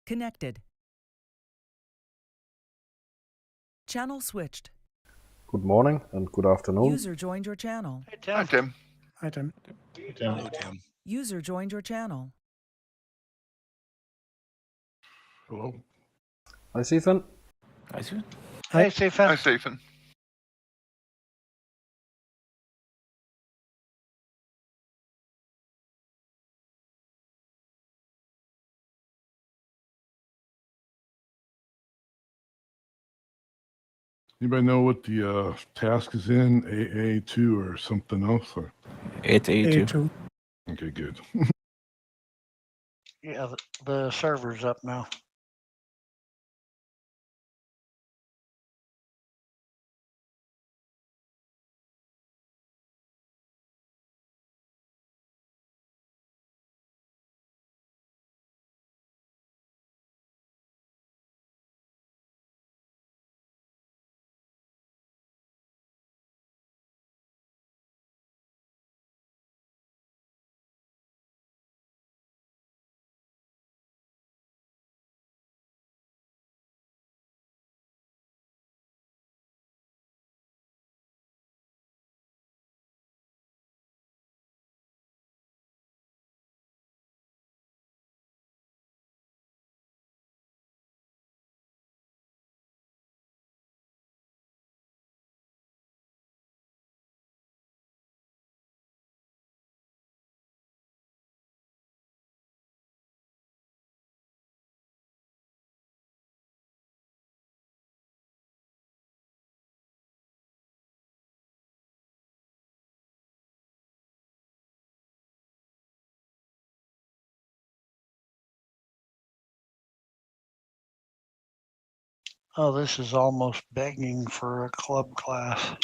Connected. Channel switched. Good morning and good afternoon. User joined your channel. Hey, Tim. Hi, Tim. Hi, Tim. Hello, Tim. User joined your channel. Hello. Hi, Stephen. Hi, Stephen. Hey, Stephen. Hi, Stephen. Anybody know what the task is in? AA2 or something else? Or? It's A2. Okay, good. Yeah, the server's up now. Oh, this is almost begging for a club class.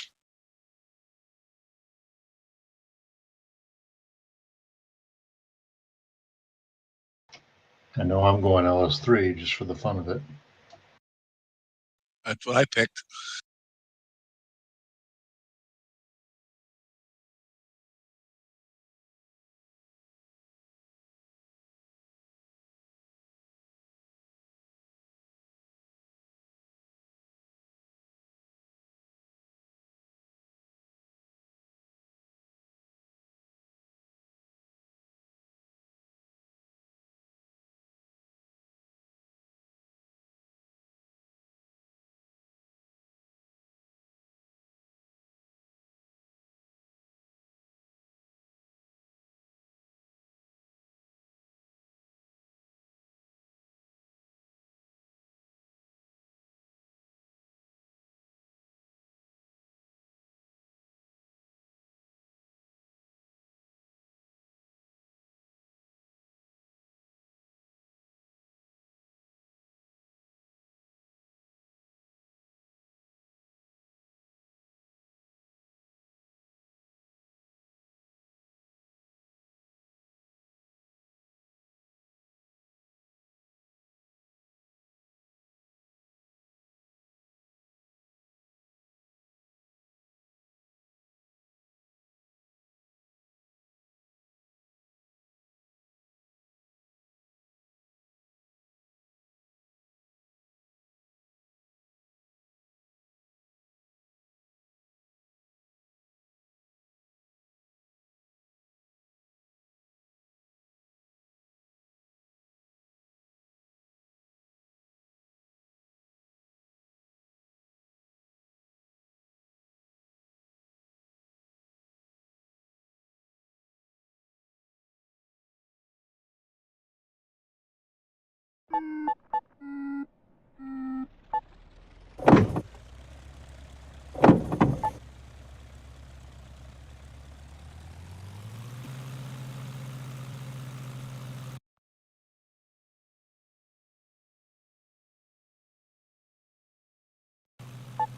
I know I'm going LS3 just for the fun of it. That's what I picked.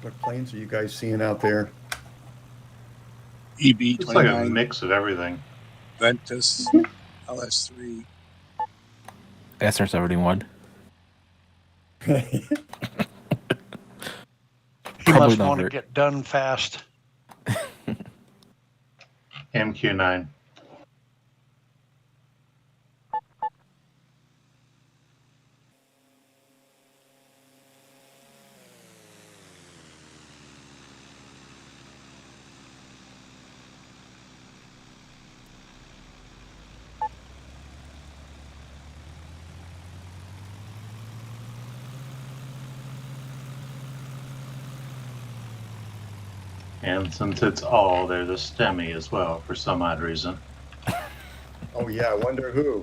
What planes are you guys seeing out there? EB It's like a 29, mix of everything. Ventus, LS3. SR-71. He Probably must not want to very. get done fast. MQ9. And since it's all, there's a STEMI as well for some odd reason. Oh yeah, I wonder who.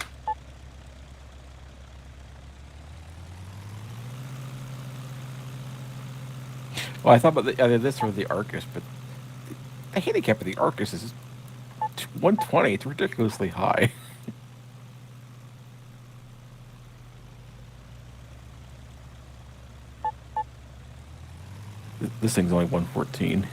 Well, I thought about either this or the Arcus, but the handicap of the Arcus is 120. It's ridiculously high. This thing's only 114.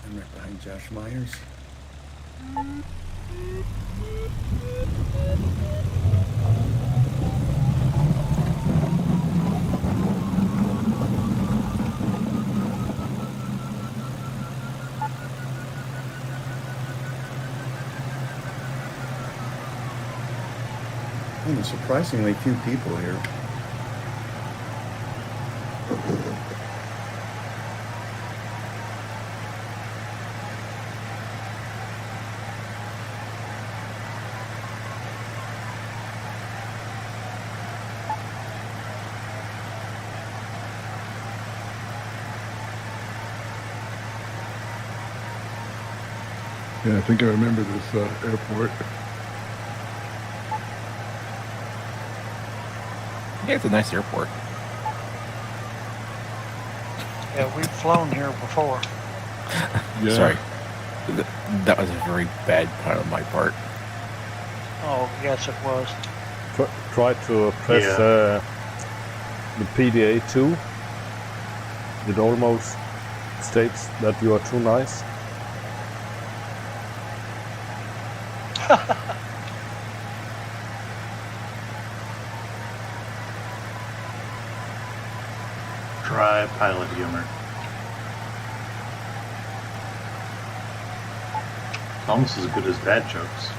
I'm right behind Josh Myers. Oh, there's surprisingly few people here. Yeah, I think I remember this airport. Yeah, it's a nice airport. Yeah, we've flown here before. Yeah. Sorry. That was a very bad pun on my part. Oh, yes, it was. Try to press Yeah. the PDA 2. It almost states that you are too nice. Dry pilot humor. It's almost as good as dad jokes.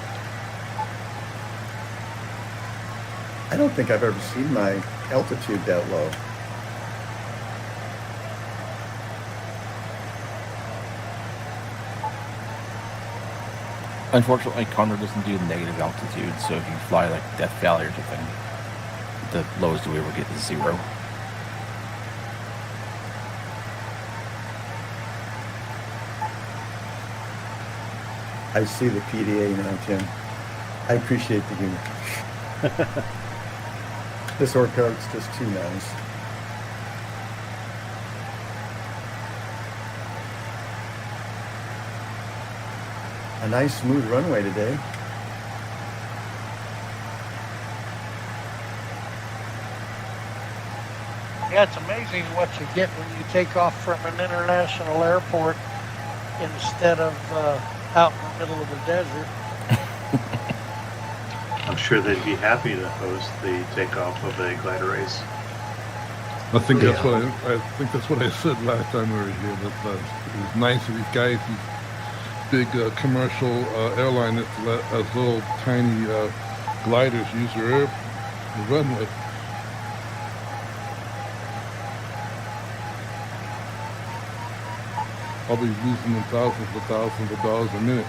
I don't think I've ever seen my altitude that low. Unfortunately, Condor doesn't do negative altitude, so if you fly like Death Valley or something, the lowest we ever get is 0. I see the PDA now, Tim. I appreciate the humor. This orco's just too nice. A nice smooth runway today. Yeah, it's amazing what you get when you take off from an international airport instead of out in the middle of the desert. I'm sure they'd be happy to host the takeoff of a glider race. I think that's what I think that's what I said last time we were here. That it was nice of these guys, these big commercial airline that let us little tiny gliders use the runway. I'll be losing them thousands of dollars a minute.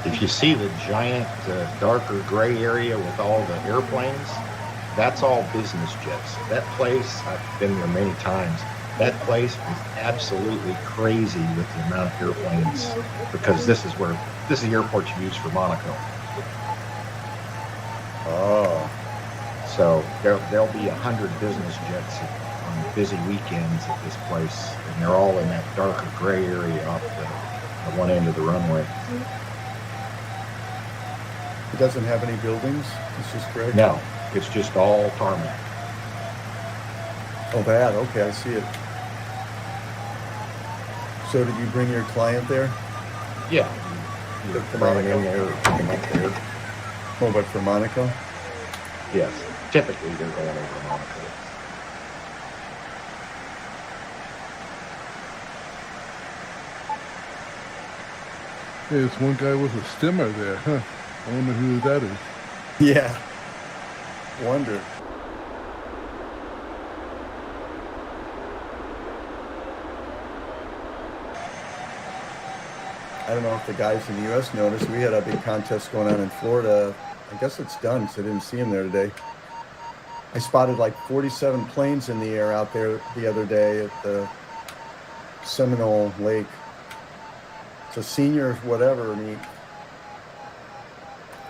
If you see the giant darker gray area with all the airplanes, That's all business jets. That place, I've been there many times. That place is absolutely crazy with the amount of airplanes, because this is the airport you use for Monaco. Oh, So there'll be 100 business jets on busy weekends at this place, and they're all in that darker gray area off the one end of the runway. it doesn't have any buildings. It's just gray. No, it's just all tarmac. Oh, that. Okay, I see it. So did you bring your client there? Yeah, you're flying in there, coming up there. Oh, but for Monaco? Yes, typically they're going over Monaco. Hey, there's one guy with a stimmer there, huh? I wonder who that is. Yeah. Wonder. I don't know if the guys in the U.S. noticed. We had a big contest going on in Florida. I guess it's done because I didn't see him there today. I spotted like 47 planes in the air out there the other day at the Seminole Lake. It's a senior whatever meet.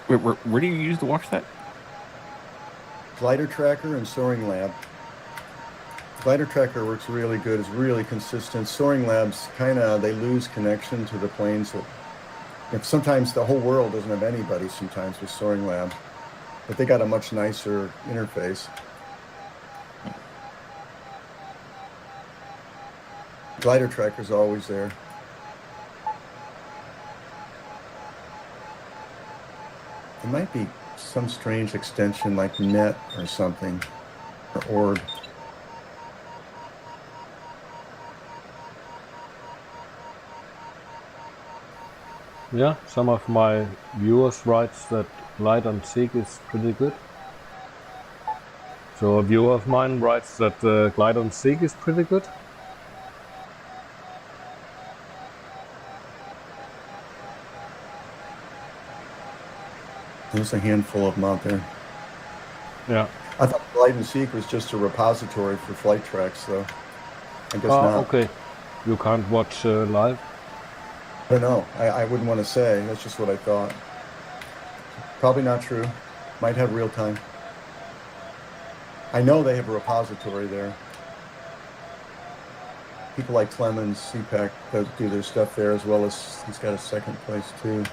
Where do you use to watch that? Glider Tracker and Soaring Lab. Glider Tracker works really good. It's really consistent. Soaring Labs they lose connection to the planes. Sometimes the whole world doesn't have anybody sometimes with Soaring Lab, but they got a much nicer interface. Glider Tracker's always there. It might be some strange extension like net or something, or orb. Yeah, some of my viewers writes that Glide and Seek is pretty good. So a viewer of mine writes that Glide and Seek is pretty good. There's a handful of them out there. Yeah. I thought Glide and Seek was just a repository for flight tracks, though. I guess not. Okay. You can't watch live? I don't know. I wouldn't want to say. That's just what I thought. Probably not true. Might have real time. I know they have a repository there. People like Clemens, CPAC, do their stuff there, as well as he's got a second place, too.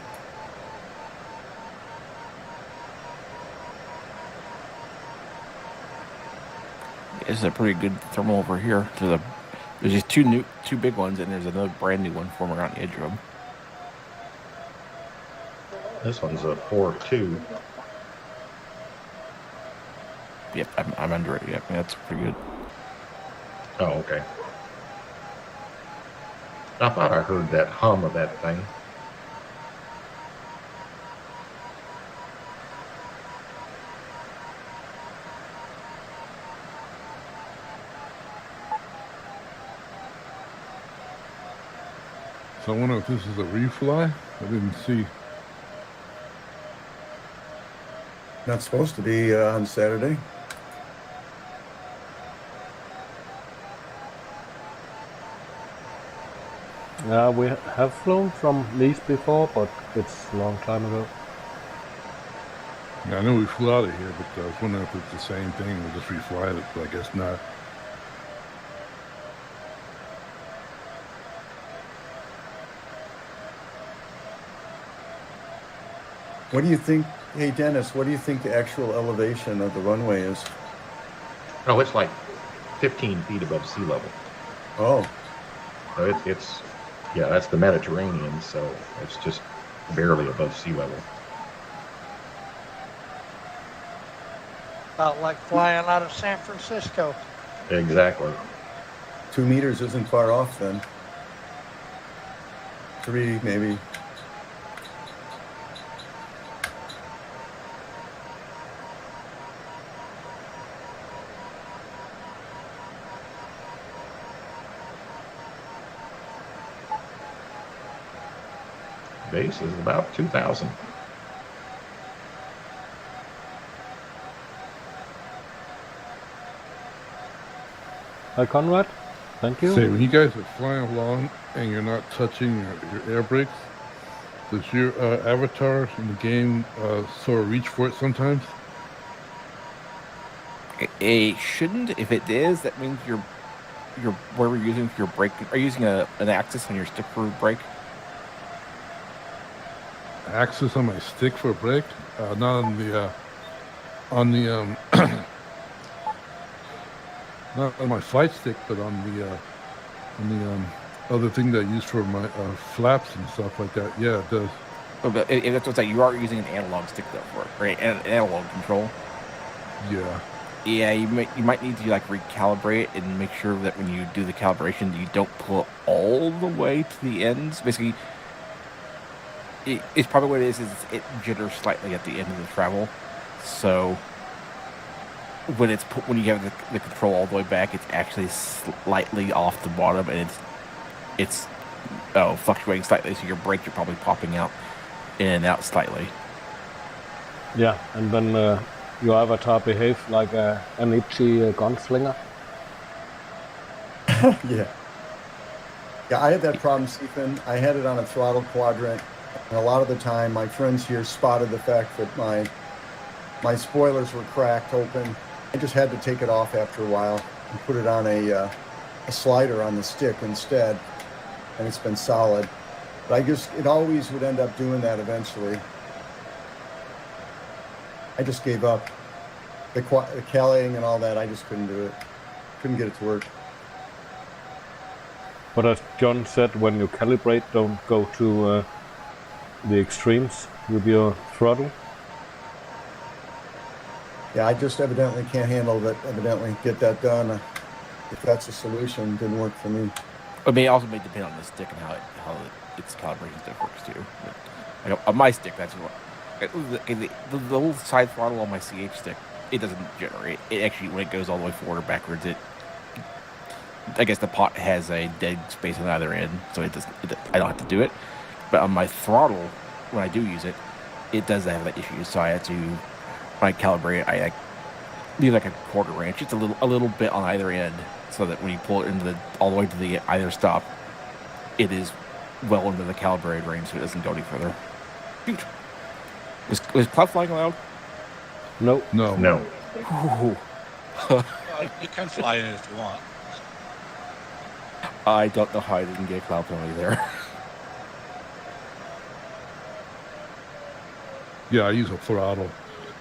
It's a pretty good thermal over here. There's these two big ones, and there's another brand new one forming around the edge of them. This one's a 4.2. Yep, I'm under it. Yep, that's pretty good. Oh, okay. I thought I heard that hum of that thing. So I wonder if this is a refly? I didn't see. Not supposed to be on Saturday. Yeah, we have flown from Leeds before, but it's a long time ago. Yeah, I know we flew out of here, but I was wondering if it's the same thing. We'll just refly it, but I guess not. What do you think? Hey, Dennis, what do you think the actual elevation of the runway is? Oh, it's like 15 feet above sea level. Oh, So yeah, that's the Mediterranean, so it's just barely above sea level. About like flying out of San Francisco. Exactly. 2 meters isn't far off then. 3, maybe. Base is about 2,000. Hi, Conrad. Thank you. Say, when you guys are flying along and you're not touching your air brakes, does your avatar in the game sort of reach for it sometimes? It shouldn't. If it is, that means you're where we're using for your brake. Are you using an axis on your stick for brake? Axis on my stick for a brake? Not on the not on my flight stick, but on the other thing that I use for my flaps and stuff like that. Yeah, it does. Oh, but if that's what's like, you are using an analog stick though for it, right? An analog control. Yeah. Yeah, you might need to like recalibrate and make sure that when you do the calibration, you don't pull it all the way to the ends. Basically, it's probably what it is it jitters slightly at the end of the travel. So when you have the control all the way back, it's actually slightly off the bottom, and it's fluctuating slightly. So your brakes are probably popping out in and out slightly. Yeah, and then your avatar behaves like an itchy gunslinger. Yeah. Yeah, I had that problem, Stephen. I had it on a throttle quadrant, and a lot of the time my friends here spotted the fact that my spoilers were cracked open. I just had to take it off after a while and put it on a slider on the stick instead, and it's been solid. But it always would end up doing that eventually. I just gave up. The caliing and all that, I just couldn't do it. Couldn't get it to work. But as John said, when you calibrate, don't go to the extremes with your throttle. Yeah, I just evidently can't handle that. Evidently, get that done. If that's a solution, didn't work for me. It also may depend on the stick and how its calibration stuff works too. But, like on my stick, that's what the little side throttle on my CH stick. It doesn't generate. It actually, when it goes all the way forward or backwards, I guess the pot has a dead space on either end, so I don't have to do it. But on my throttle, when I do use it, it does have that issue. So I have to, when I calibrate it, I leave like a quarter inch, just a little bit on either end, so that when you pull it all the way to the either stop, it is well into the calibrated range, so it doesn't go any further. Shoot. Was cloud flying allowed? No. Ooh. You can fly in if you want. I don't know how I didn't get cloud penalty there. Yeah, I use a throttle.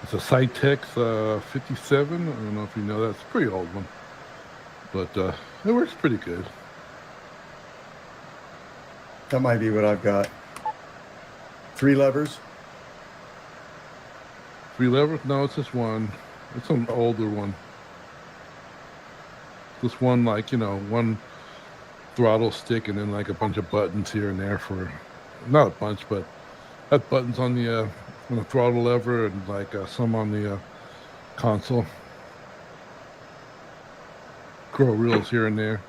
It's a Cytex 57. I don't know if you know that. It's a pretty old one. But it works pretty good. That might be what I've got. 3 levers. 3 levers? No, it's just one. It's an older one. Just one, one throttle stick and then like a bunch of buttons here and there for, not a bunch, but had buttons on the throttle lever and like some on the console. Grow reels here and there.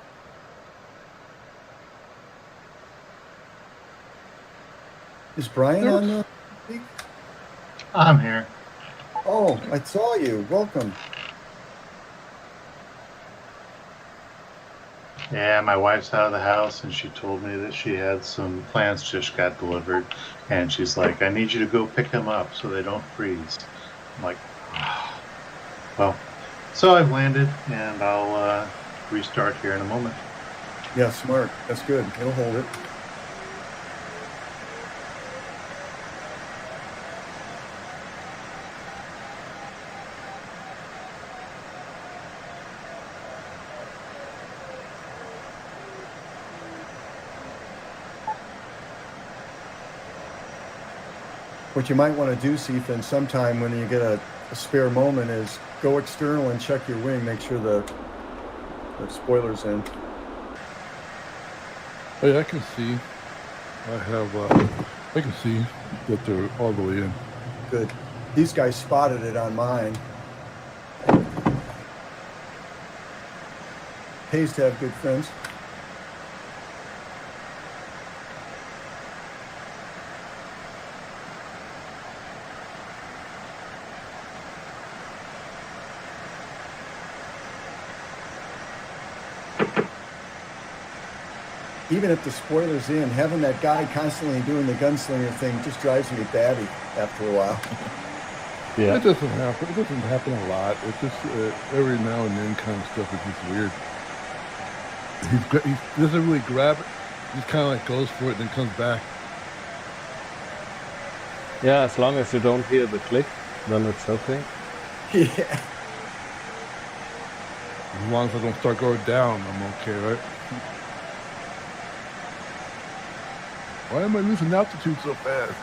Is Brian on the speak? I'm here. Oh, I saw you. Welcome. Yeah, my wife's out of the house, and she told me that she had some plants just got delivered, and she's like, I need you to go pick them up so they don't freeze. I'm like, oh. Well, so I've landed, and I'll restart here in a moment. Yeah, smart. That's good. It'll hold it. What you might want to do, Stephen, sometime when you get a spare moment is go external and check your wing, make sure the spoiler's in. Oh yeah, I can see. I can see that they're all the way in. Good. These guys spotted it on mine. Pays to have good friends. even if the spoiler's in, having that guy constantly doing the gunslinger thing just drives me batty after a while. Yeah. It doesn't happen. It doesn't happen a lot. It's just every now and then kind of stuff is just weird. He doesn't really grab it. He just kind of like goes for it and then comes back. Yeah, as long as you don't hear the click, then it's okay. Yeah. As long as I don't start going down, I'm okay, right? Why am I losing altitude so fast?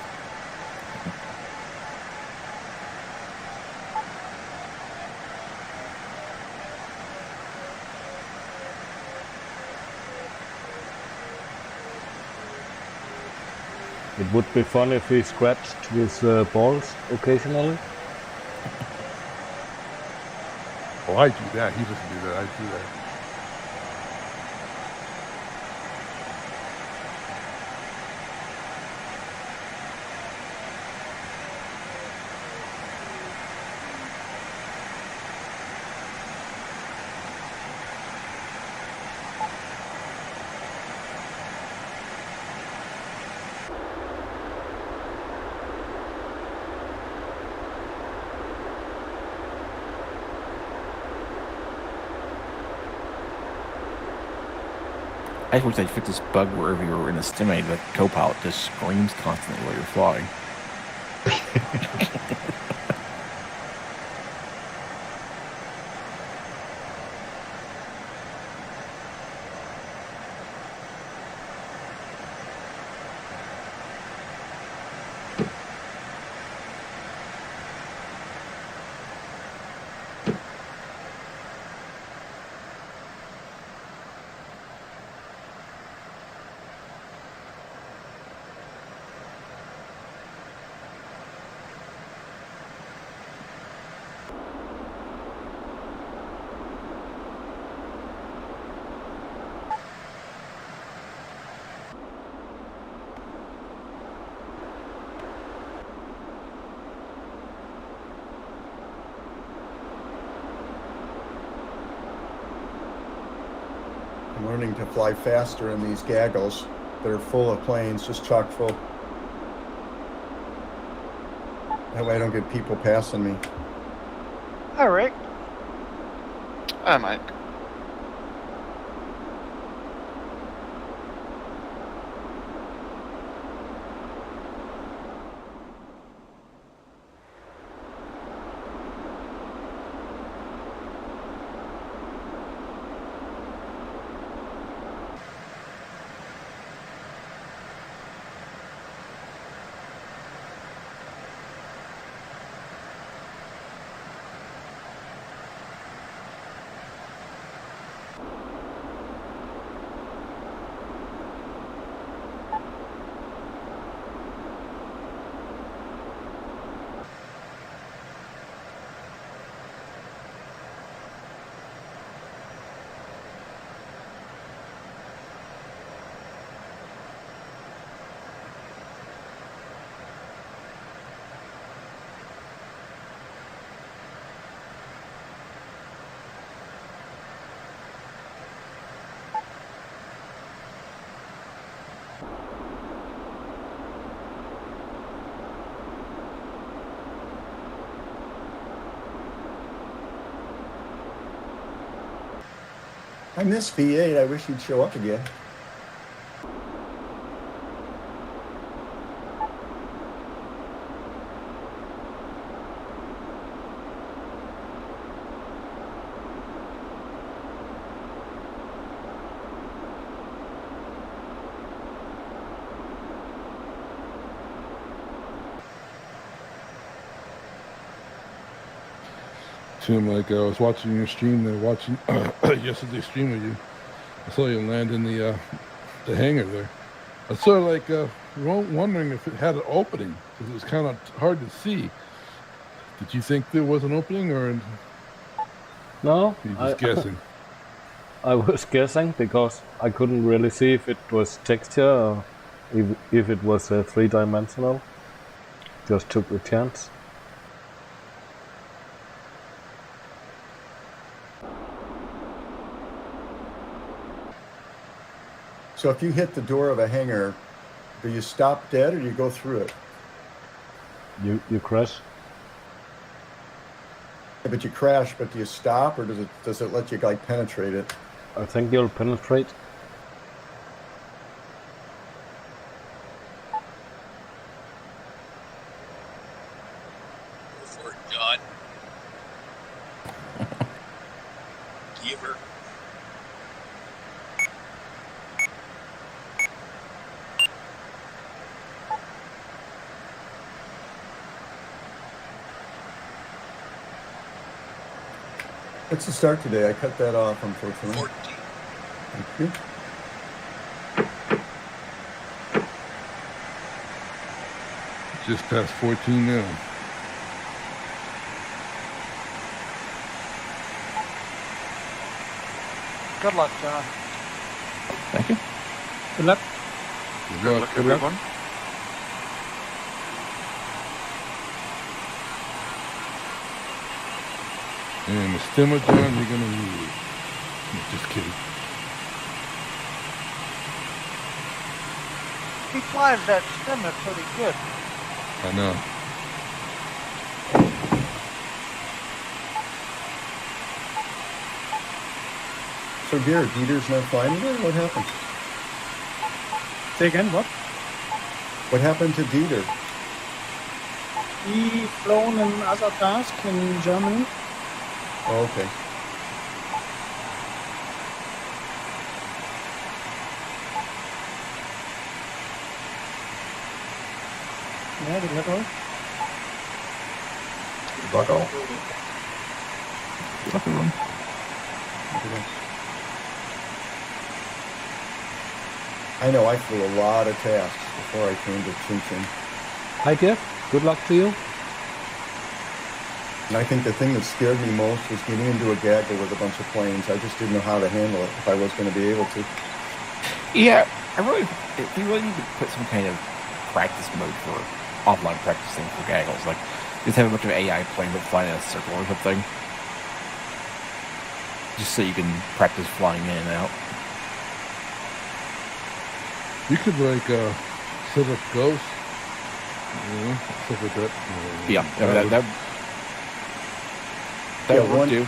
It would be fun if he scratched his balls occasionally. Oh, I do that. He doesn't do that. I do that. I wish they'd fix this bug wherever you're in a stimmy, the co-pilot just screams constantly while you're flying. I'm learning to fly faster in these gaggles that are full of planes, just chock full. That way I don't get people passing me. All right. Hi, Mike. I miss V8. I wish he'd show up again. Tim, like I was watching your stream there, watching yesterday's stream of you. I saw you land in the hangar there. I was sort of like wondering if it had an opening because it was kind of hard to see. Did you think there was an opening, or No, were you just guessing? I was guessing because I couldn't really see if it was texture or if it was three-dimensional. Just took the chance. So if you hit the door of a hangar, do you stop dead or do you go through it? You crash. Yeah, but you crash, but do you stop or does it let you like penetrate it? I think you'll penetrate. Go for it, John. Giver. What's the start today? I cut that off, unfortunately. 14. Thank you. Just past 14 now. Good luck, John. Thank you. Good luck. Good luck, everyone. And the stemmer, John, you're gonna need it. Just kidding. He flies that stemmer pretty good. I know. So Dieter's not flying today? What happened? Say again, what? What happened to Dieter? He flown another task in Germany. Oh, okay. Yeah, good luck all. Buck all. Good luck, everyone. I know I flew a lot of tasks before I came to Tchin Tchin. Hi, Jeff. Good luck to you. And I think the thing that scared me most was getting into a gaggle with a bunch of planes. I just didn't know how to handle it, if I was going to be able to. Yeah, we really need to put some kind of practice mode for offline practicing for gaggles. Like, just have a bunch of AI planes that fly in a circle or something. Just so you can practice flying in and out. You could like set up ghosts, stuff like that. Yeah, that Yeah, would do.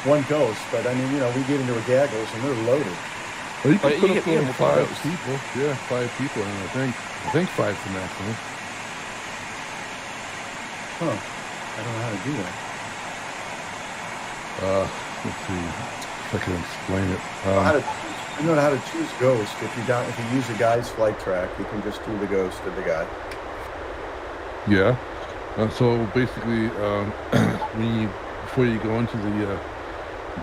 One ghost, but I mean, we get into a gaggles and they're loaded. Or you could But put you up get like multiple 5 ghosts. people. Yeah, 5 people, and I think 5's the maximum. Huh. I don't know how to do that. Let's see if I can explain it. I know how to choose ghost. If you use a guy's flight track, you can just do the ghost of the guy. Yeah. So basically, before you go into the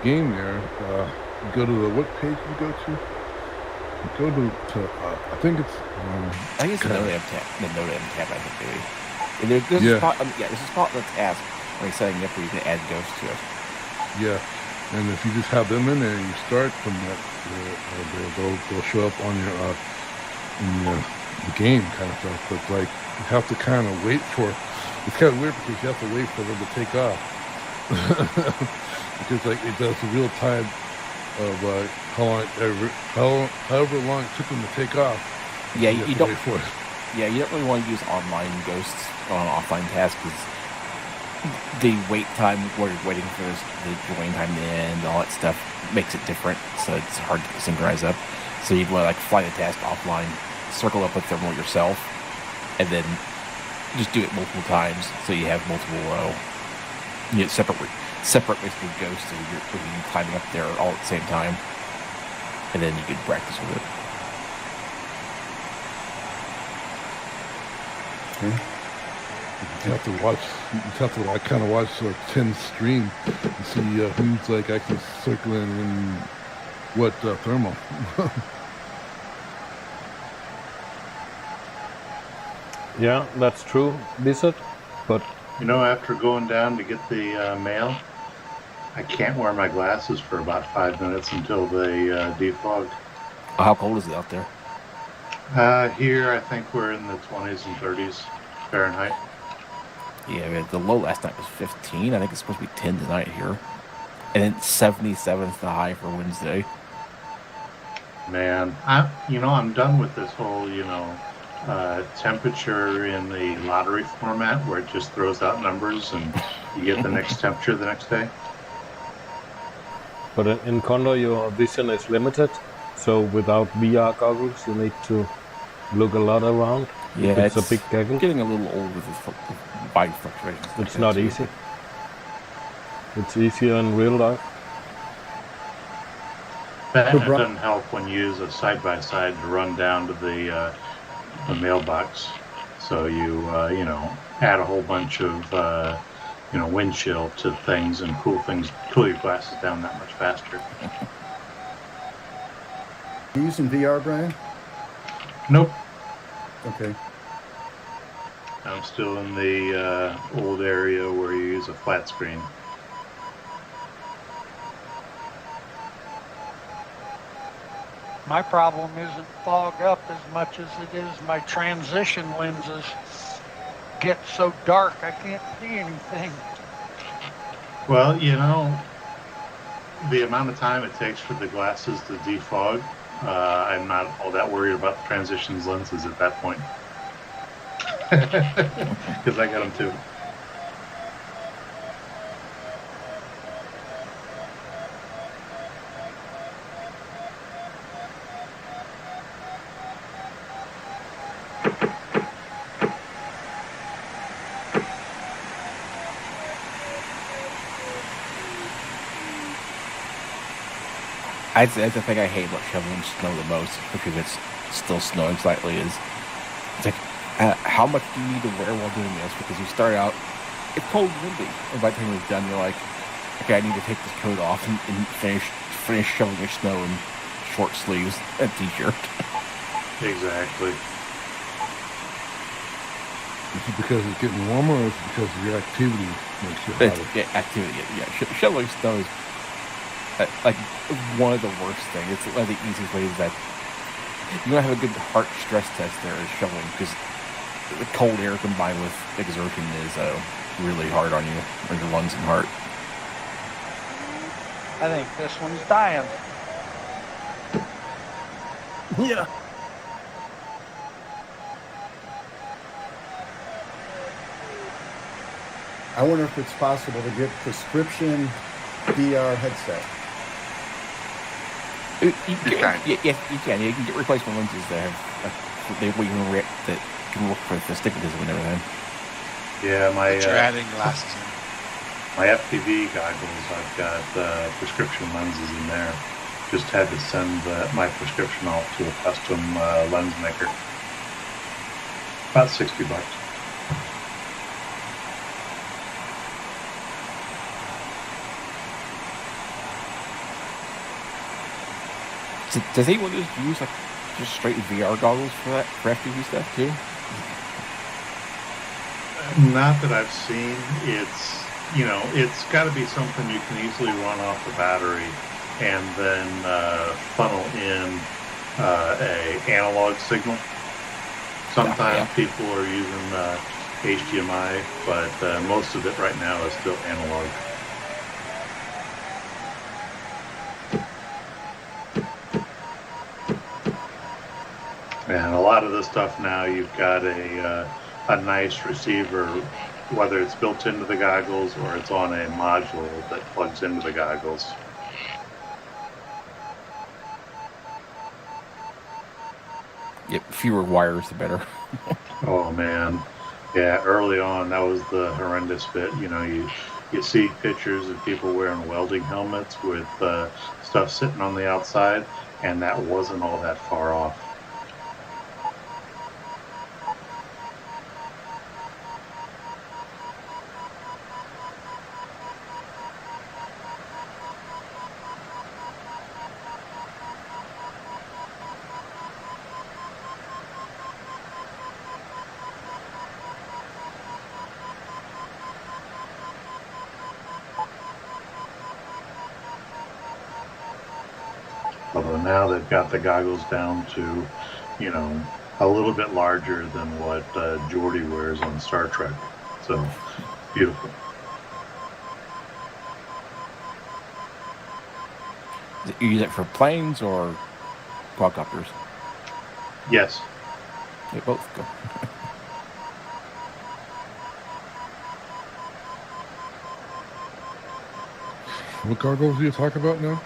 game there, you go to what page you go to? You go to I think it's. I think it's the Node M tab. The Node M tab, I think, maybe. And there's a spot. There's a spot in the task when you're setting up where you can add ghosts to it. Yeah. And if you just have them in there and you start from that, they'll show up on your in the game kind of stuff. But like you have to kind of wait for. It's kind of weird because you have to wait for them to take off. Because like it does the real time of however long it took them to take off. Yeah, you don't. Wait for it. Yeah, you don't really want to use online ghosts on offline tasks because the wait time where you're waiting for the join time to end, all that stuff makes it different, so it's hard to synchronize up. So you'd want to like fly the task offline, circle up with thermal yourself, and then just do it multiple times so you have multiple separate basically ghosts so you're climbing up there all at the same time, and then you can practice with it. You have to watch. You have to like kind of watch Tim's stream and see who's like actually circling in what thermal. Yeah, that's true, Bizet. But after going down to get the mail, I can't wear my glasses for about 5 minutes until they defog. How cold is it out there? Here, I think we're in the 20s and 30s Fahrenheit. Yeah, the low last night was 15. I think it's supposed to be 10 tonight here. And then 77 is the high for Wednesday. man, I'm done with this whole, temperature in the lottery format where it just throws out numbers and you get the next temperature the next day. But in Condor, your vision is limited, so without VR goggles, you need to look a lot around. Yeah, it's a big gaggle. Getting a little old with this body fluctuations. It's not easy. It's easier in real life. But it doesn't help when you use a side-by-side to run down to the mailbox. So you, add a whole bunch of, wind chill to things and cool your glasses down that much faster. You using VR, Brian? Nope. Okay. I'm still in the old area where you use a flat screen. My problem isn't fog up as much as it is my transition lenses get so dark I can't see anything. Well, the amount of time it takes for the glasses to defog, I'm not all that worried about the transitions lenses at that point. Because I got them too. That's the thing I hate about shoveling snow the most, because it's still snowing slightly, is it's like, how much do you need to wear while doing this? Because you start out, it's cold and windy, and by the time you're done, you're like, okay, I need to take this coat off and finish shoveling your snow in short sleeves and t-shirt. Exactly. Is it because it's getting warmer, or is it because of your activity makes you hotter? Yeah, activity. Yeah, shoveling snow is like one of the worst things. It's one of the easiest ways that you don't have a good heart stress test there is shoveling, because the cold air combined with exertion is really hard on you, on your lungs and heart. I think this one's dying. Yeah. I wonder if it's possible to get prescription VR headset. You can. Yeah, you can. You can get replacement lenses that can work for the astigmatism and everything. Yeah, you're adding glasses in. My FPV goggles, I've got prescription lenses in there. Just had to send my prescription off to a custom lens maker. About $60. Does anyone just use just straight VR goggles for FPV stuff too? Not that I've seen. It's got to be something you can easily run off the battery and then funnel in a analog signal. Sometimes people are using HDMI, but most of it right now is still analog. And a lot of the stuff now, you've got a nice receiver, whether it's built into the goggles or it's on a module that plugs into the goggles. Yep, fewer wires, the better. Oh, man. Yeah, early on, that was the horrendous bit. You see pictures of people wearing welding helmets with stuff sitting on the outside, and that wasn't all that far off. Although now they've got the goggles down to, a little bit larger than what Geordi wears on Star Trek. So, beautiful. You use it for planes or quadcopters? Yes. They both go. What cargoes are you talking about now?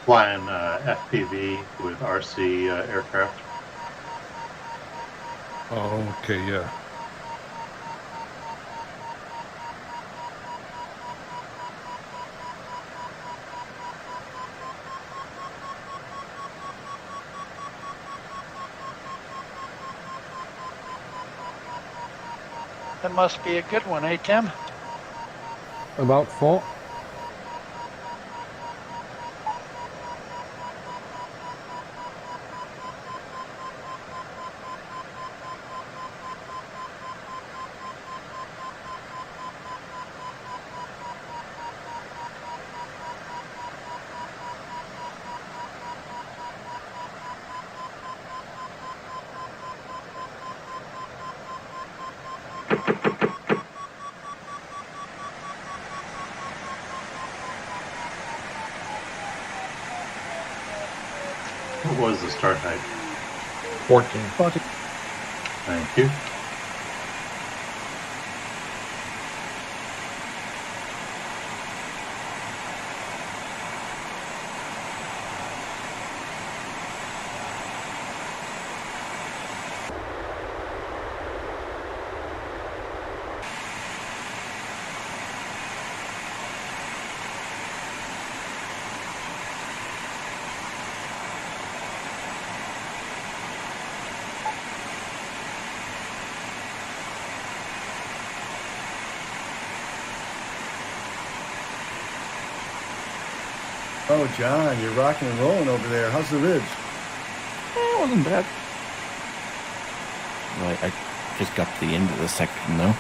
Flying FPV with RC aircraft. Oh, okay, yeah. That must be a good one, eh, Tim? About 4. What was the start height? 14. 40. Thank you. Oh, John, you're rocking and rolling over there. How's the ridge? It wasn't bad. Well, I just got to the end of the section, though.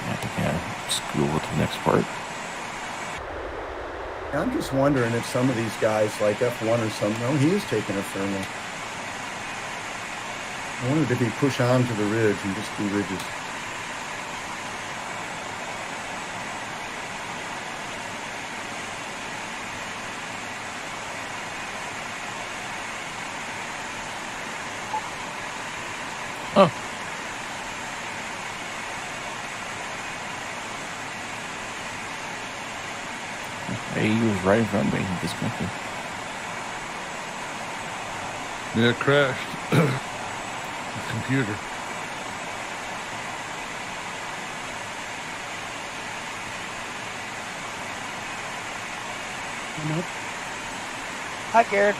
I have to kind of school to the next part. I'm just wondering if some of these guys, like F1 or something, oh, he is taking a thermal. I wondered if he'd push on to the ridge and just do ridges. Oh. He was right in front of me. He disconnected. Yeah, it crashed. The computer. Nope. Hi, Garrett.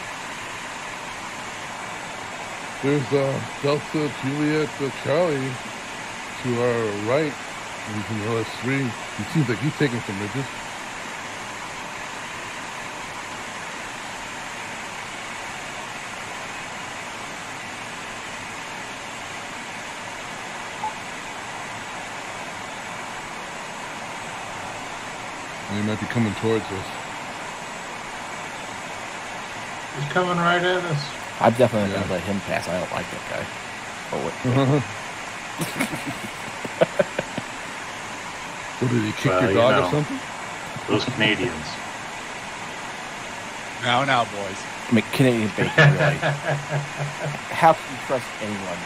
There's Delta Juliet Charlie to our right. He's in LS3. He seems like he's taking some ridges. He might be coming towards us. He's coming right at us. I'm definitely going to let him pass. I don't like that guy. Oh, wait. What, did he kick your dog or something? Those Canadians. Now, boys. I mean, Canadian bacon, really. How can you trust anyone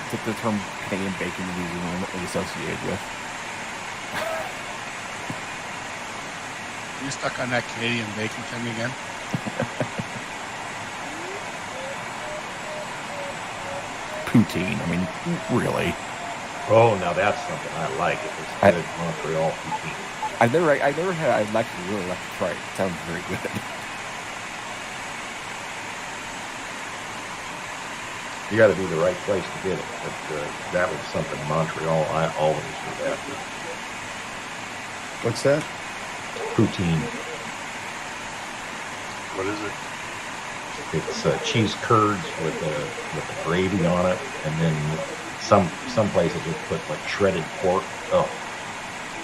that the term Canadian bacon is remotely associated with? You stuck on that Canadian bacon thing again? Poutine, I mean, really. Oh, now that's something I like. It was good Montreal poutine. I've never had. I'd actually really like to try it. It sounds very good. You got to be the right place to get it. But that was something in Montreal I always was after. What's that? Poutine. What is it? It's cheese curds with the gravy on it, and then some places would put like shredded pork. Oh,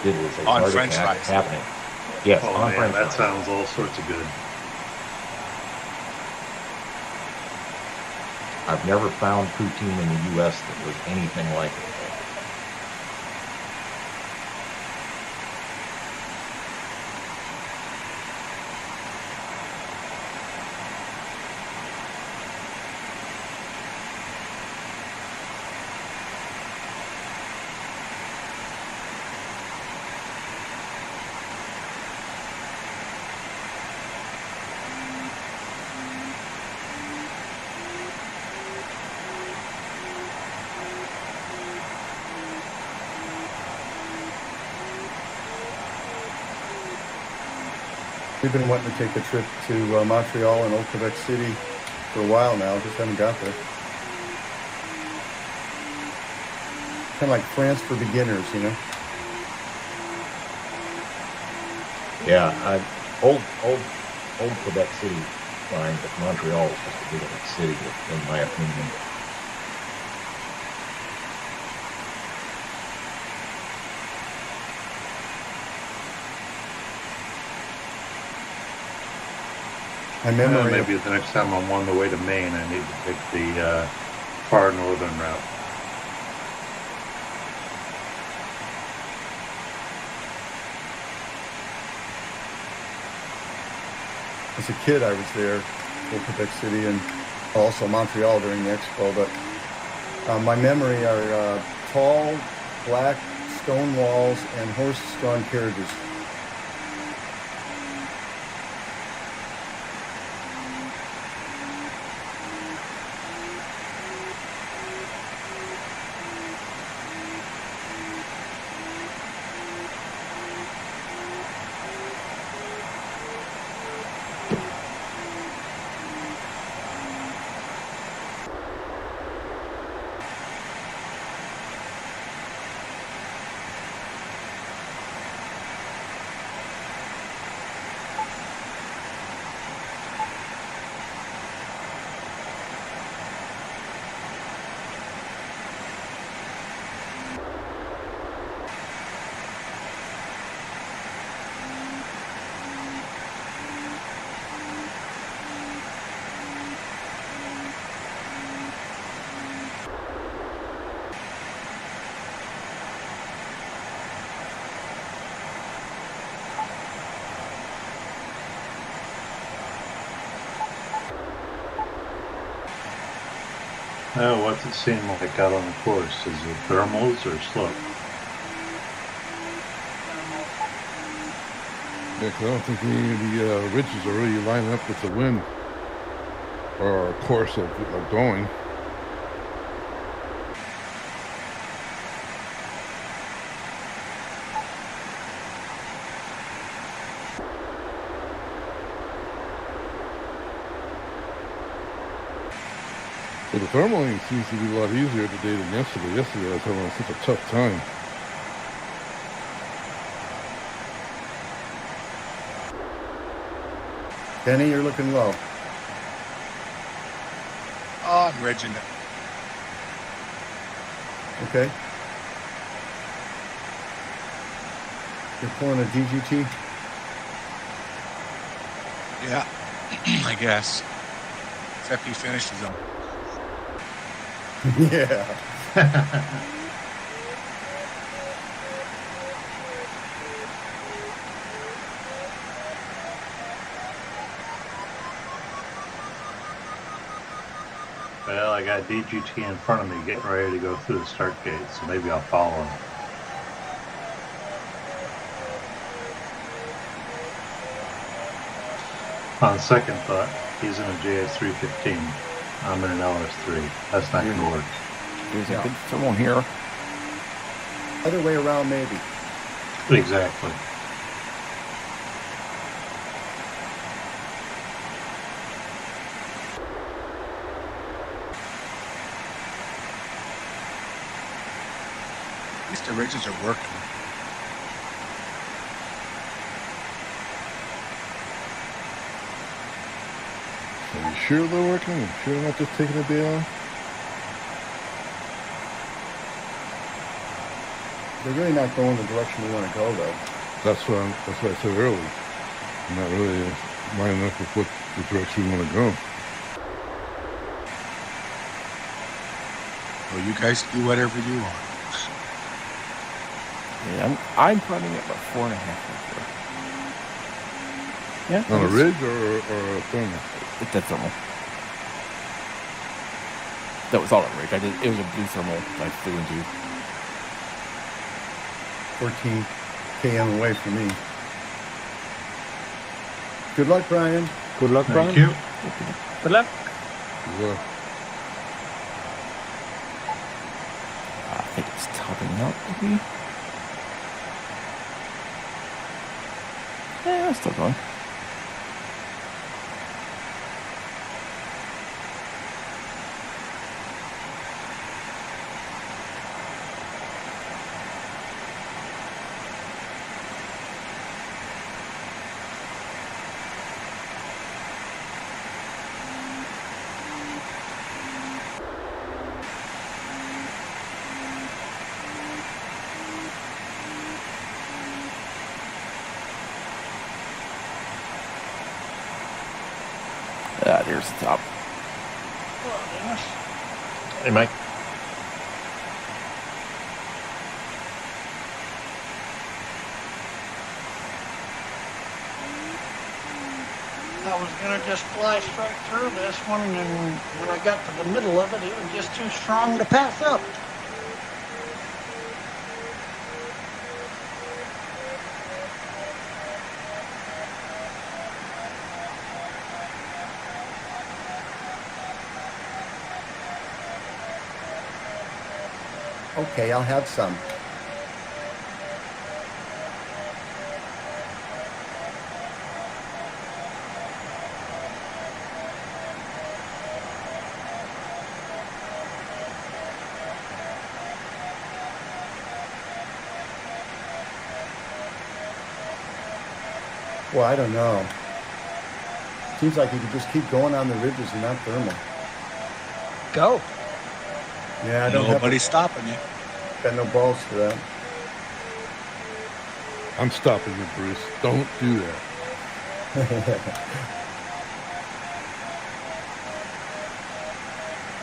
it was a On heart French attack fries. happening. Yes, Oh on man, French that fries. sounds all sorts of good. I've never found poutine in the U.S. that was anything like it. We've been wanting to take a trip to Montreal and Old Quebec City for a while now, just haven't got there. Kind of like France for beginners, you know? Yeah, old Quebec City, fine, but Montreal is just a big enough city, in my opinion. My memory. Maybe the next time I'm on the way to Maine, I need to pick the far northern route. As a kid, I was there, in Quebec City, and also Montreal during the expo. But my memory are tall, black stone walls and horse-drawn carriages. Oh, what's it seem like out on the course? Is it thermals or slope? Yeah, 'cause I don't think any of the ridges are really lining up with the wind or course of going. But the thermaling seems to be a lot easier today than yesterday. Yesterday I was having such a tough time. Benny, you're looking low. Oh, I'm ridging it. Okay. You're pulling a DGT? Yeah, I guess. Except he finishes them. Yeah. Well, I got DGT in front of me getting ready to go through the start gate, so maybe I'll follow him. On second thought, he's in a JS315. I'm in an LS3. That's not going to work. There's a good thermal here. Other way around, maybe. Exactly. At least the ridges are working. Are you sure they're working? You sure they're not just taking a day off? They're really not going the direction we want to go, though. That's what I said earlier. I'm not really lining up with what the direction we want to go. Well, you guys do whatever you want. Yeah, I'm planning at about 4.5 right there. Yeah. On a ridge or a thermal? It's a thermal. That was all a ridge. It was a blue thermal I flew into. 14 km away from me. Good luck, Brian. Good luck, Brian. Thank you. Good luck. Yeah. I think it's topping out, maybe. Yeah, it's still going. There's the top. Hey, Mike. I was gonna just fly straight through this one, and when I got to the middle of it, it was just too strong to pass up. Okay, I'll have some. Well, I don't know. Seems like you could just keep going on the ridges and not thermal. Go. Yeah, I don't Nobody's stopping you. got no balls for that. I'm stopping you, Bruce. Don't do that.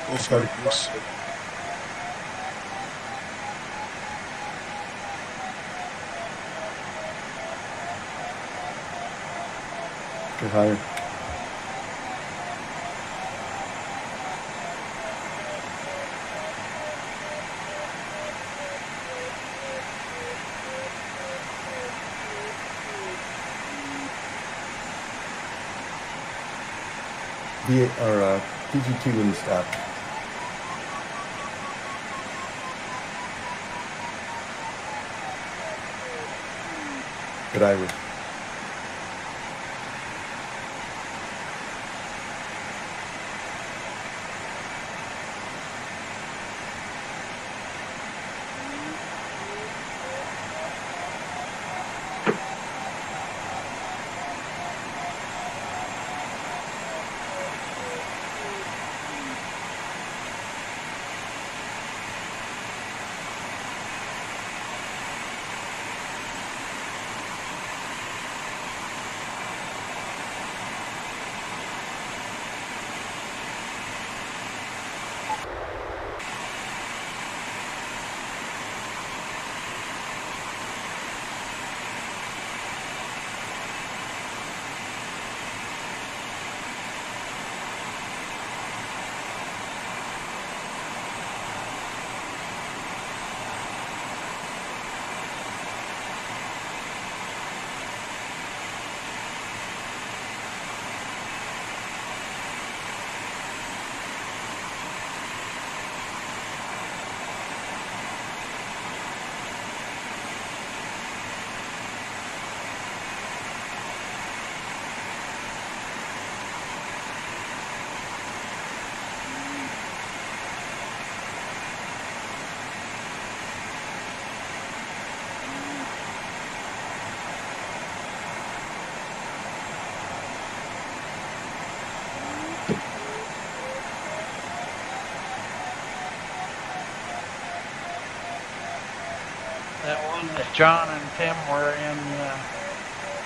Go for it, Bruce. Get higher. PG2 wouldn't stop. Good Irish. That one that John and Tim were in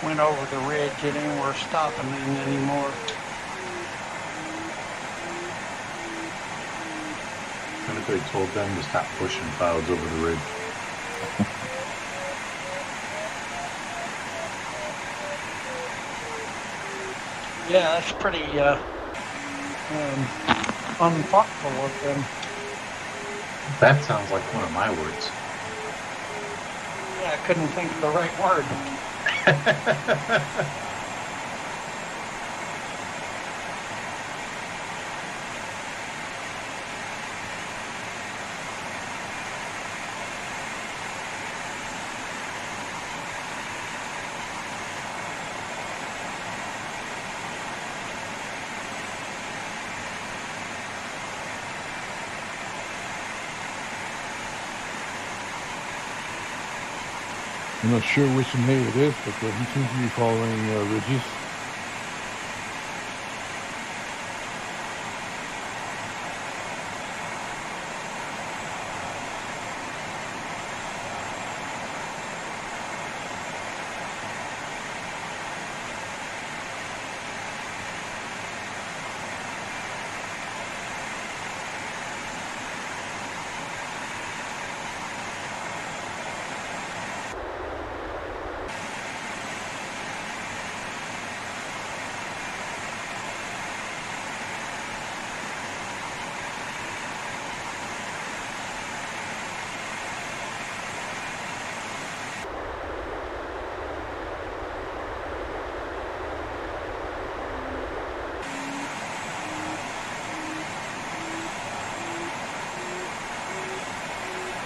went over the ridge. It ain't worth stopping in anymore. And if they told them to stop pushing clouds over the ridge. Yeah, that's pretty unthoughtful of them. That sounds like one of my words. Yeah, I couldn't think of the right word. I'm not sure which name it is, but he seems to be following ridges.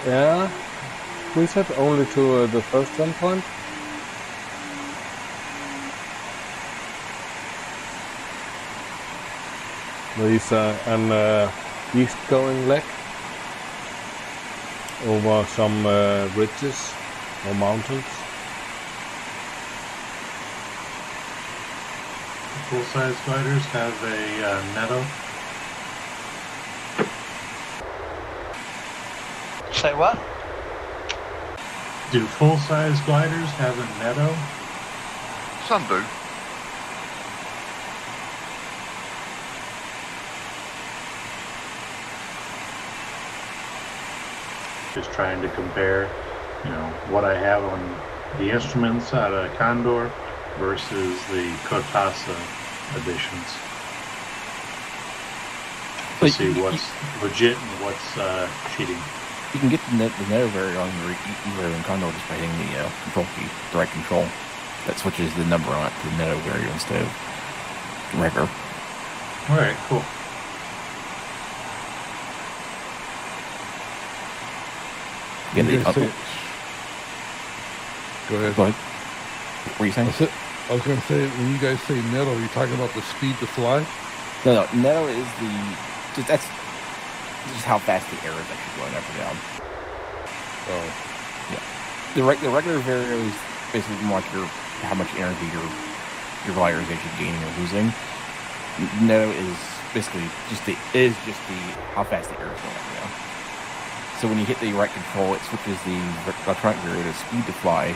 Yeah, we said only to the first endpoint. There is an east-going leg over some ridges or mountains. Full-size gliders have a netto. Say what? Do full-size gliders have a netto? Some do. Just trying to compare, you know, what I have on the instruments out of Condor versus the Kotasa editions. To But see what's legit and what's cheating. You can get the netto variant on your E-Ray and Condor just by hitting the control key, the right control. That switches the number on it to the netto variant instead of regular. Alright, cool. Yeah, You guys say- Go ahead. Go ahead. What were you saying? I was going to say, when you guys say netto, are you talking about the speed to fly? No, netto is that's just how fast the air is actually going up or down. Oh. Yeah. The regular variable is basically more like how much energy your glider is actually gaining or losing. Netto is basically just the how fast the air is going up or down. So when you hit the right control, it switches the electronic variable to speed to fly,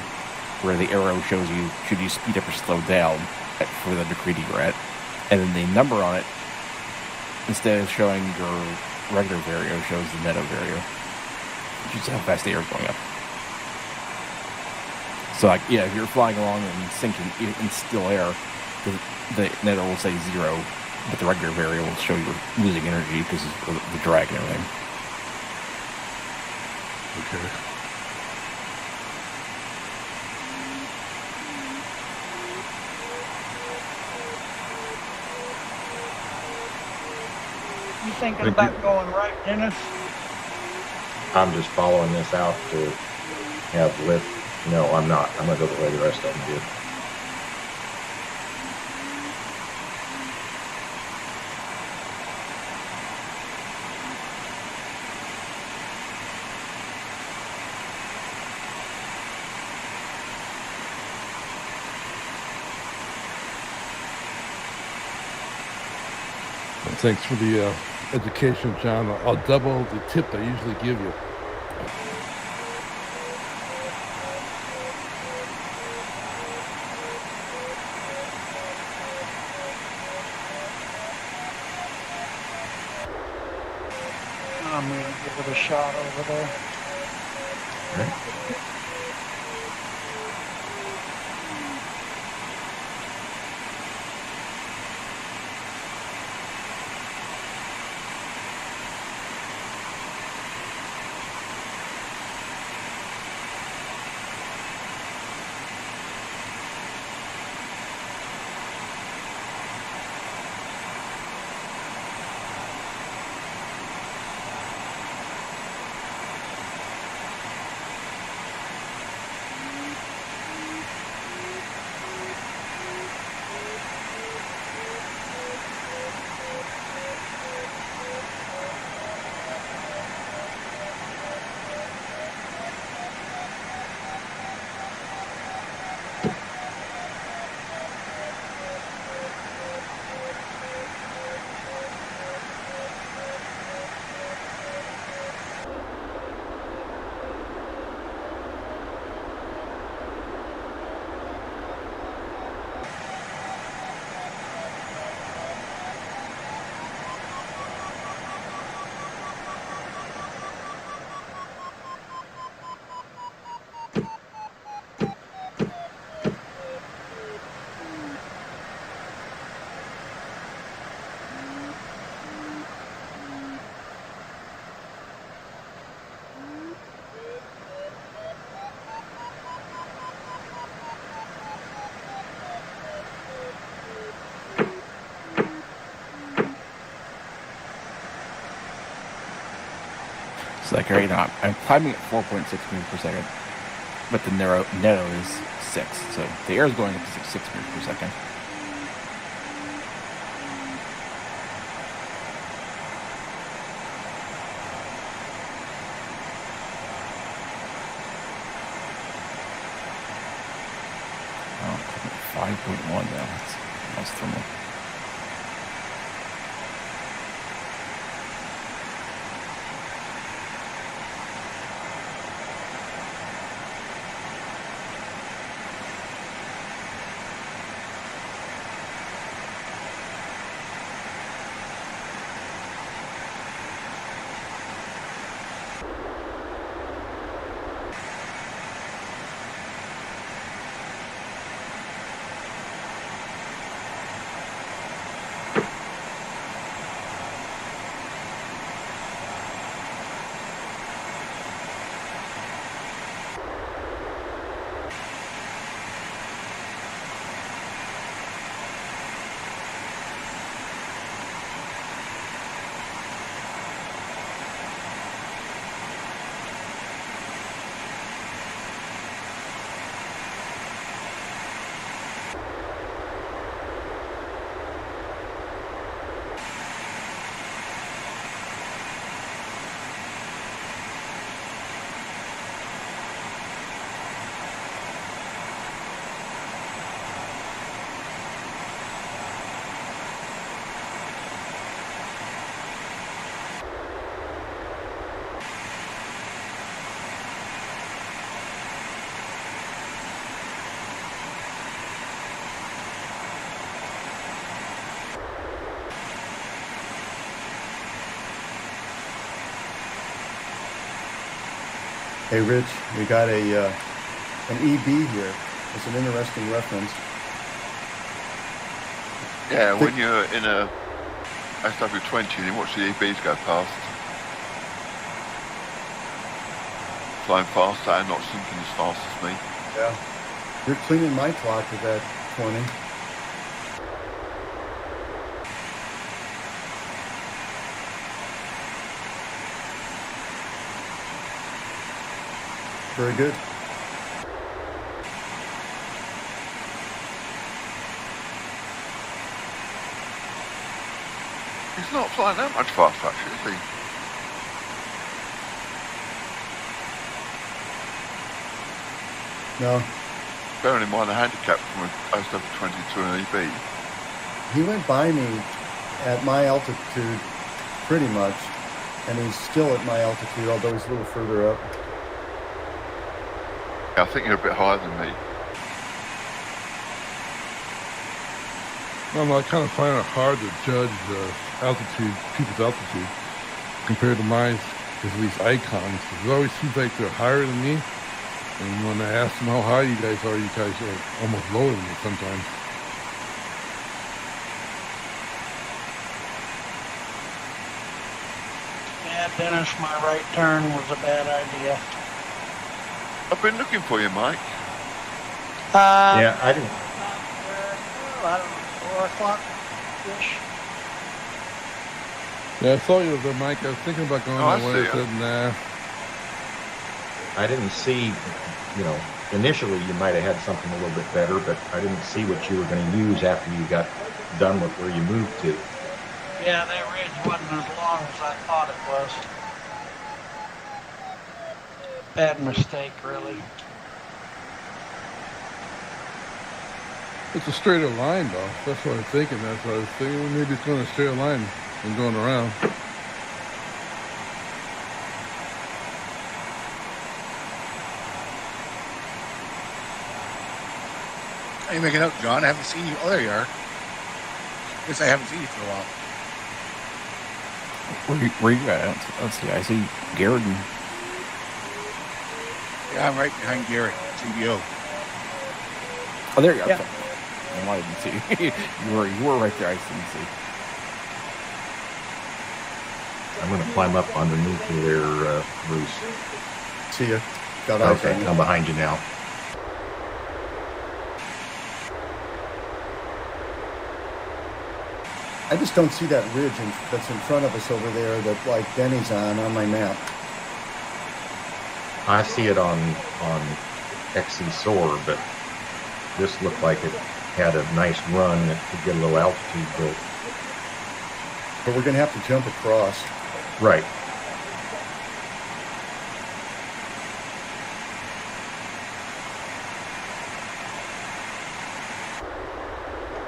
where the arrow shows you should you speed up or slow down for the degree you're at, and then the number on it, instead of showing your regular vario, shows the netto vario, which is how fast the air is going up. So, like, yeah, if you're flying along and sinking in still air, the netto will say 0, but the regular vario will show you're losing energy because of the drag and everything. Okay. You thinking about going right, Dennis? I'm just following this out to have lift. No, I'm not. I'm going to go the way the rest of them did. Thanks for the education, John. I'll double the tip I usually give you. I'm going to give it a shot over there. So like right now, I'm climbing at 4.6 meters per second, but the netto is 6. So the air is going up to 6 meters per second. Oh, 5.1 now. That's thermal. Hey, Rich, we got an EB here. It's an interesting reference. Yeah, when you're in a SW20 and you watch the EBs go past, flying faster and not sinking as fast as me. Yeah. You're cleaning my clock with that 20. Very good. He's not flying that much faster, actually, is he? No. Bearing in mind the handicap from a SW20 to an EB. He went by me at my altitude pretty much, and he's still at my altitude, although he's a little further up. I think you're a bit higher than me. No, I kind of find it hard to judge altitude, people's altitude, compared to mine, because of these icons. It always seems like they're higher than me. And when I ask them how high you guys are almost lower than me sometimes. Yeah, Dennis, my right turn was a bad idea. I've been looking for you, Mike. Yeah, I didn't. I don't know, 4 o'clock-ish. Yeah, I saw you there, Mike. I was thinking about going that way. I said, nah. I didn't see, initially you might have had something a little bit better, but I didn't see what you were going to use after you got done with where you moved to. Yeah, that ridge wasn't as long as I thought it was. Bad mistake, really. It's a straighter line, though. That's what I'm thinking. That's what I was thinking. Well, maybe it's going a straighter line than going around. How you making up, John? I haven't seen you. Oh, there you are. Guess I haven't seen you for a while. Where you at? Let's see. I see Garrett. Yeah, I'm right behind Garrett, CBO. Oh, there you are. Yeah. I didn't see. you were right there. I didn't see. I'm going to climb up underneath you there, Bruce. See ya. Got eyes Okay, on you. I'm behind you now. I just don't see that ridge that's in front of us over there that like Denny's on my map. I see it on XC Soar, but this looked like it had a nice run that could get a little altitude built. But we're going to have to jump across. Right.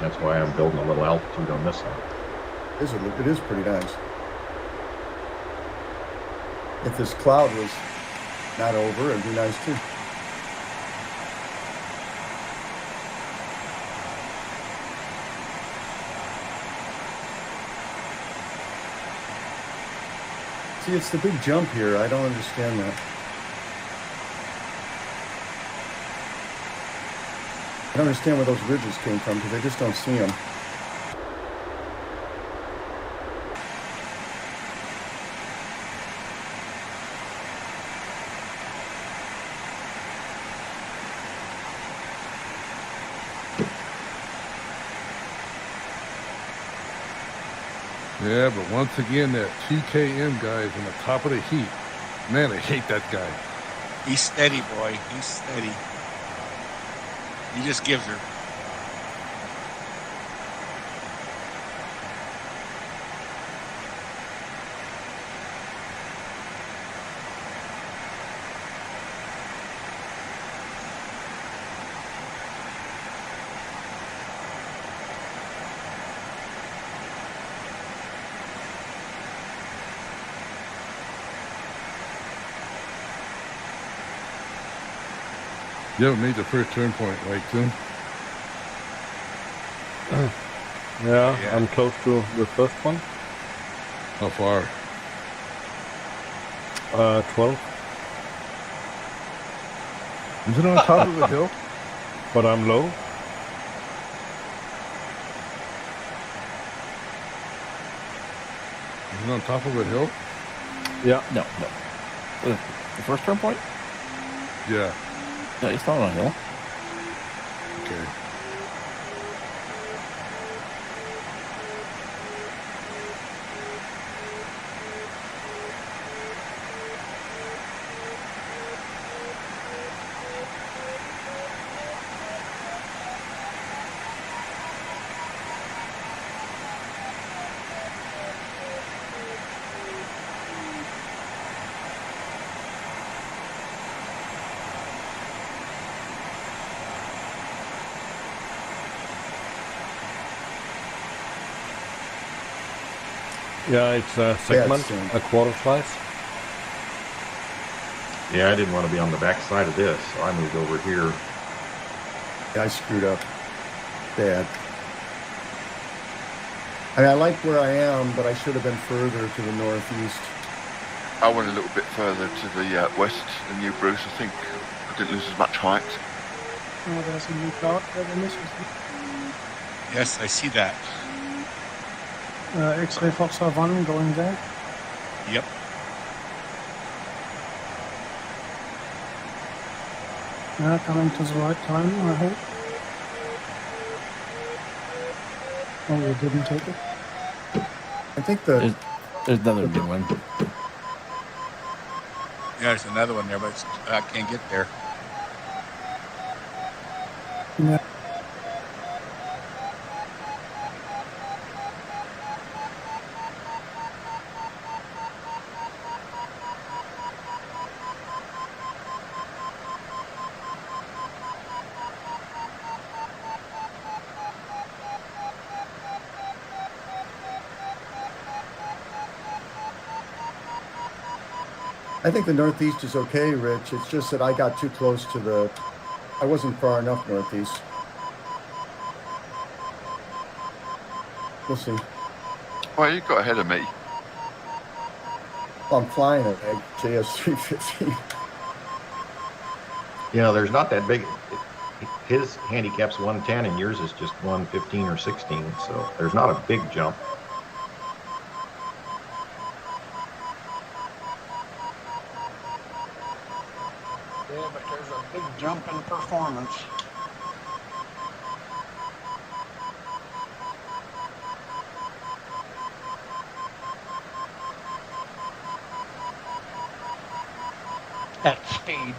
That's why I'm building a little altitude on this side. It is pretty nice. If this cloud was not over, it'd be nice too. See, it's the big jump here. I don't understand that. I don't understand where those ridges came from because I just don't see them. Yeah, but once again, that TKM guy is on the top of the heap. Man, I hate that guy. He's steady, boy. He's steady. He just gives her. You haven't made the first turn point, right, Tim? Yeah, I'm close to the first one. How far? 12. Is it on top of the hill? But I'm low. Is it on top of a hill? Yeah. No. The first turn point? Yeah. No, it's not on a hill. Okay. Yeah, it's a segment, a quarter slice. Yeah, I didn't want to be on the back side of this, so I moved over here. Yeah, I screwed up bad. I mean, I like where I am, but I should have been further to the northeast. I went a little bit further to the west than you, Bruce. I think I didn't lose as much height. Oh, there's a new cloud. Yes, I see that. X-ray Foxtrot 1 going there. Yep. Yeah, coming to the right time, I hope. Oh, you didn't take it? I think the... There's another new one. Yeah, there's another one there, but I can't get there. Yeah. I think the northeast is okay, Rich. It's just that I got too close to the... I wasn't far enough northeast. We'll see. Well, you got ahead of me. Well, I'm flying at JS 350. You know, there's not that big. His handicap's 110 and yours is just 115 or 16, so there's not a big jump. Yeah, but there's a big jump in performance. at speed.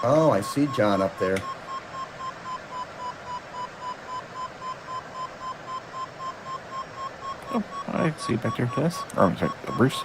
Oh, I see John up there. Oh, I see you back there, Tess. Or, I'm sorry, Bruce.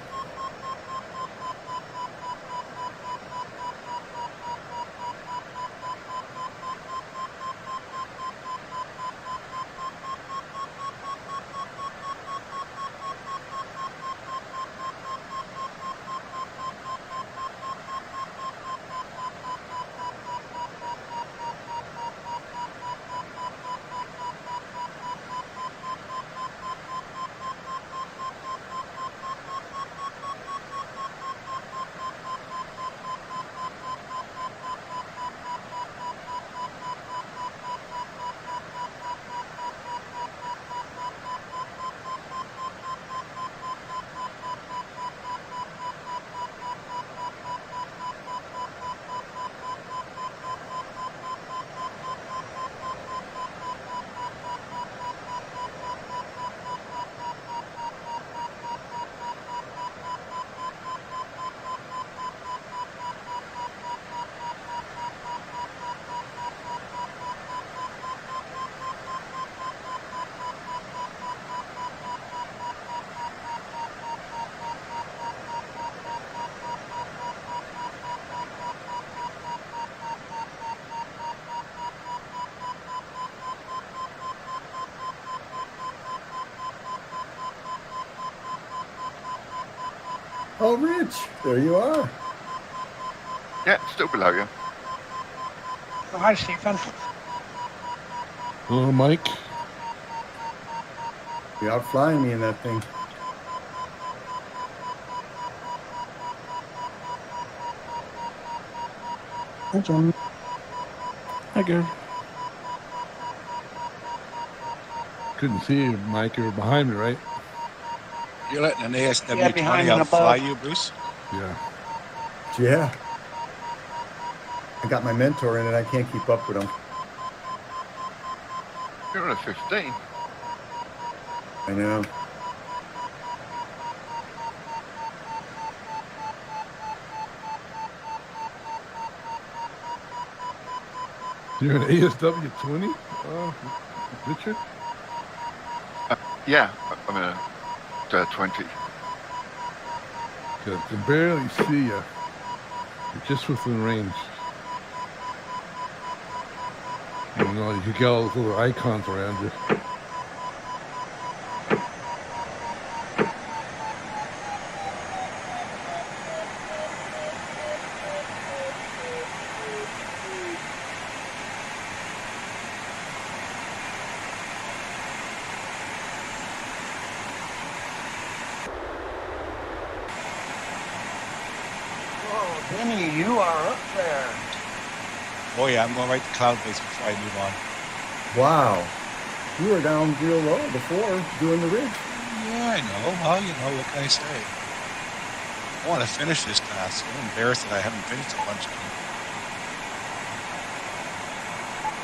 Oh, Rich, there you are. Yeah, still below you. Oh, hi, Stephen. Hello, Mike. You're out flying me in that thing. Hi, John. Hi, Gary. Couldn't see you, Mike. You were behind me, right? You're letting an ASW Yeah, 20 behind and outfly above. you, Bruce? Yeah. Yeah. I got my mentor in it. I can't keep up with him. You're on a 15. I know. You're an ASW 20? Richard? Yeah, I'm in a 20. I can barely see you. You're just within range. You know, you get all those little icons around you. Whoa, Benny, you are up there. Oh, yeah, I'm going right to cloud base before I move on. Wow. You were down real low before doing the ridge. Yeah, I know. Well, you know, what can I say? I want to finish this task. I'm embarrassed that I haven't finished a bunch of them.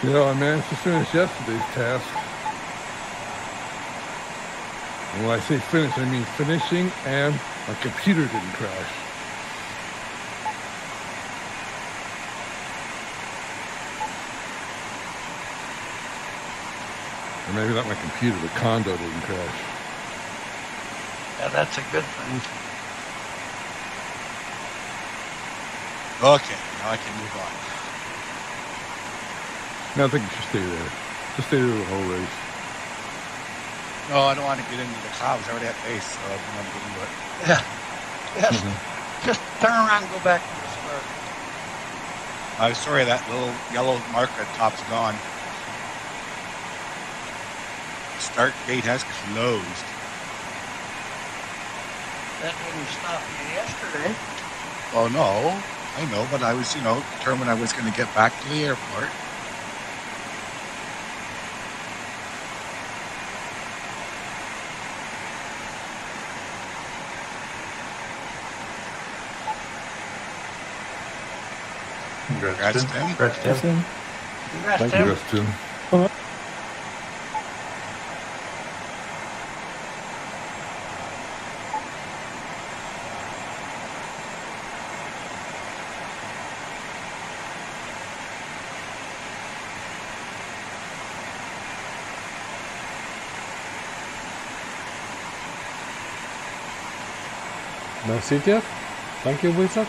You know, I managed to finish yesterday's task. And when I say finish, I mean finishing and my computer didn't crash. Or maybe not my computer, the Condor didn't crash. Yeah, that's a good thing. Okay, now I can move on. No, I think you should stay there. Just stay there the whole race. No, I don't want to get into the clouds. I already at base, so I don't want to get into it. Yeah. Yes. Just turn around and go back to the start. I'm sorry, that little yellow mark at top's gone. Start gate has closed. That didn't stop you yesterday. Oh, no. I know, but I was, determined I was going to get back to the airport. Congrats, Tim. Congrats, Tim. Congrats, Thank Tim. you, Tim. Merci, Jeff. Thank you, Wizard.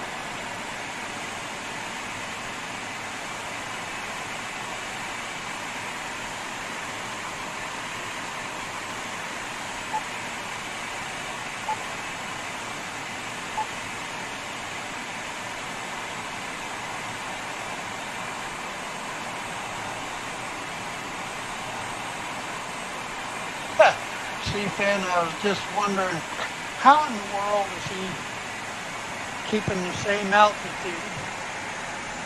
See, Finn, I was just wondering, how in the world is he keeping the same altitude?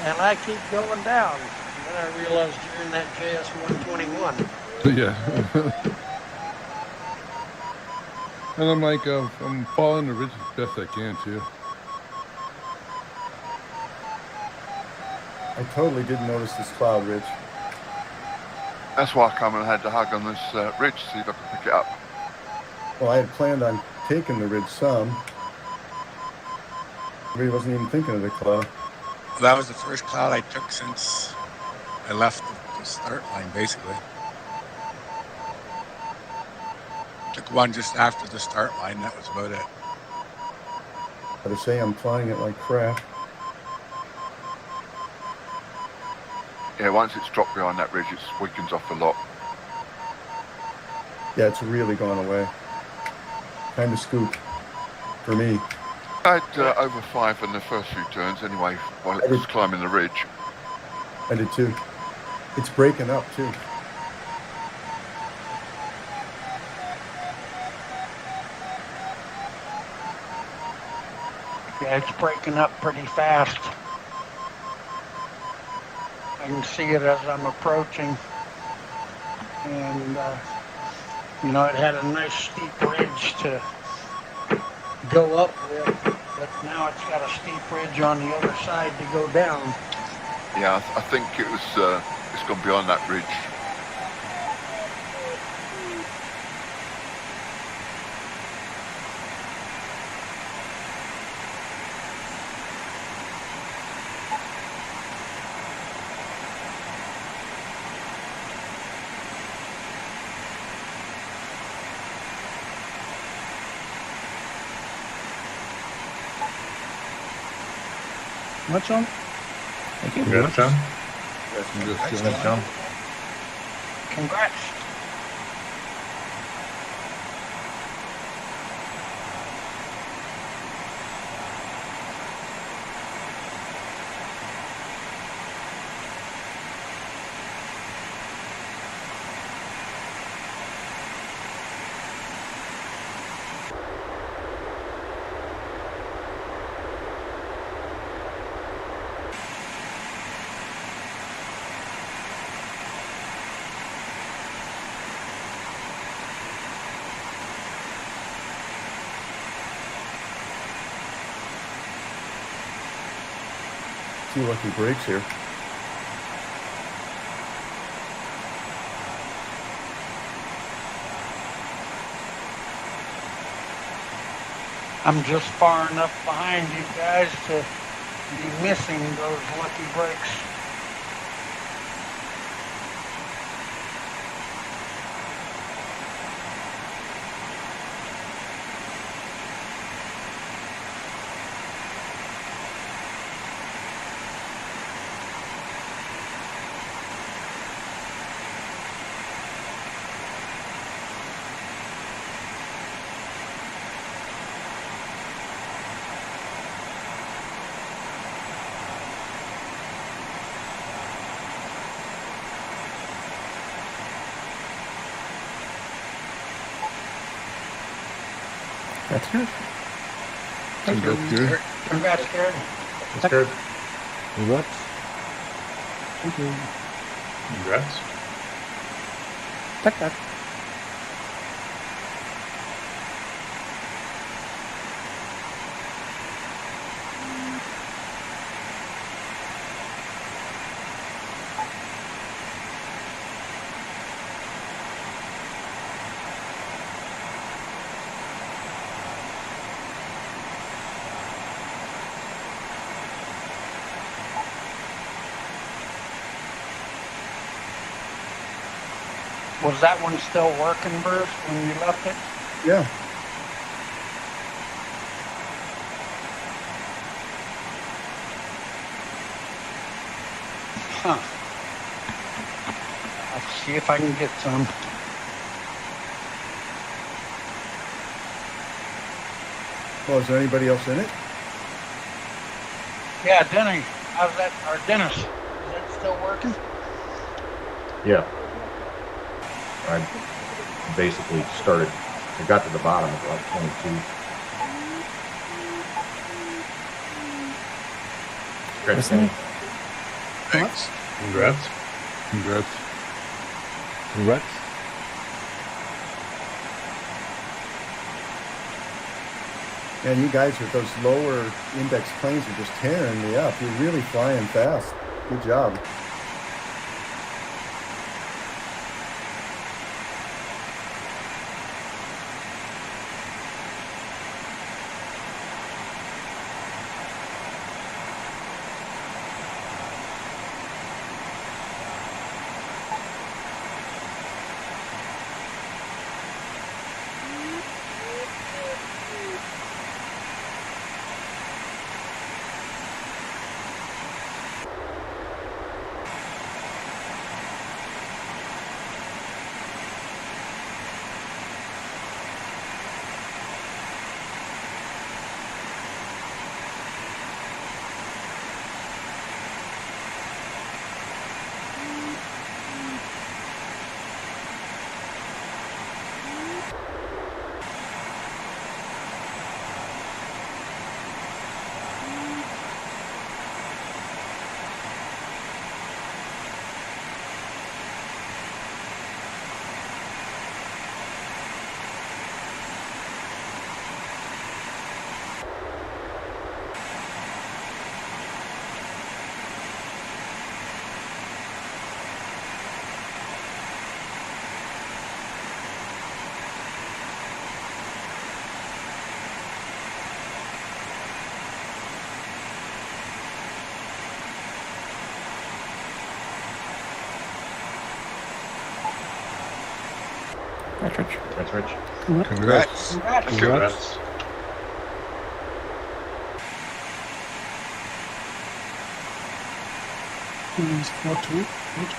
And I keep going down. And then I realized you're in that JS-121. Yeah. And I'm like, I'm following the ridge as best I can, too. I totally didn't notice this cloud, Rich. That's why I come and had the hug on this ridge to see if I could pick it up. Well, I had planned on taking the ridge some. Really wasn't even thinking of the cloud. That was the first cloud I took since I left the start line, basically. Took one just after the start line, that was about it. Gotta say, I'm flying it like crap. Yeah, once it's dropped behind that ridge, it weakens off a lot. Yeah, it's really gone away. Time to scoop for me. I had over 5 in the first few turns anyway, while it was climbing the ridge. I did too. It's breaking up too. Yeah, it's breaking up pretty fast. I can see it as I'm approaching. And, you know, it had a nice steep ridge to go up with, but now it's got a steep ridge on the other side to go down. Yeah, I think it was, it's gone beyond that ridge. Much on? Thank you. Congrats, John. Congrats, John. Congrats. Few lucky breaks here. I'm just far enough behind you guys to be missing those lucky breaks. That's good. Congrats, Gary. Congrats, Gary. That's good. Congrats. Thank you. Congrats. Tack, tack. Was that one still working, Bruce, when you left it? Yeah. Huh. I'll see if I can get some. Well, is there anybody else in it? Yeah, Denny. How's that? Or Dennis. Is that still working? Yeah. I basically started, I got to the bottom of like 22. Congrats, Denny. Thanks. Congrats. Congrats. Congrats. Man, you guys with those lower index planes are just tearing me up. You're really flying fast. Good job. That's Rich. That's Rich. Congrats. Congrats. Congrats. It's 4-2. Good.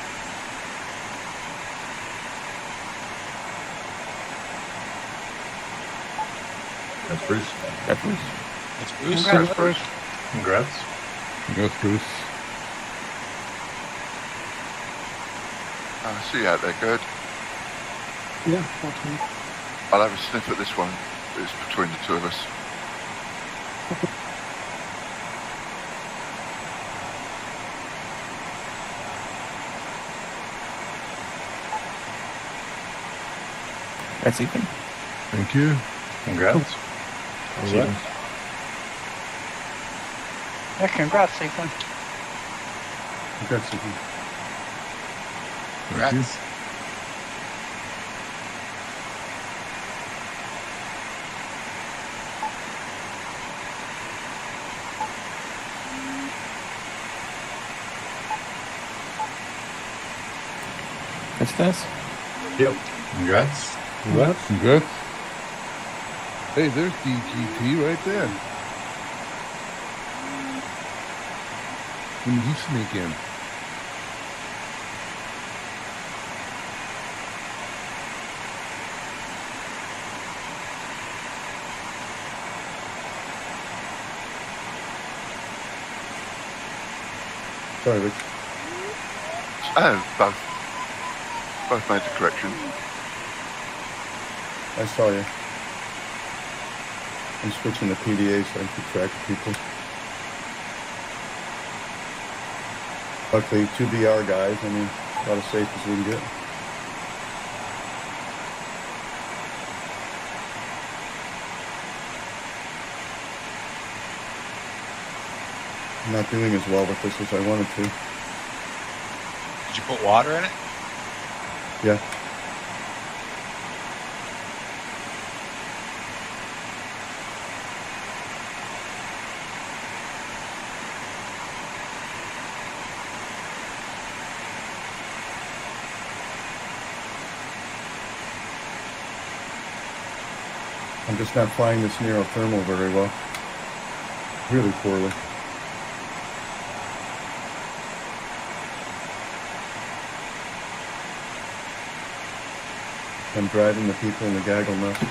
That's Bruce. That's Bruce. That's Bruce. Congrats, Bruce. Congrats. Congrats, Bruce. See you out there, good. Yeah, 4-2. I'll have a sniff at this one. It's between the two of us. That's Ethan. Thank you. Congrats. Congrats. Yeah, congrats, Ethan. Congrats, Suki. Thank you. Congrats. That's this. Yep. Congrats. Congrats. Congrats. Hey, there's DGT right there. When did he sneak in? Sorry, Rich. Both made the correction. I saw you. I'm switching to PDA so I can keep track of people. Luckily, 2 BR guys. I mean, about as safe as we can get. I'm not doing as well with this as I wanted to. Did you put water in it? Yeah. I'm just not flying this narrow thermal very well. Really poorly. I'm driving the people in the gaggle nuts.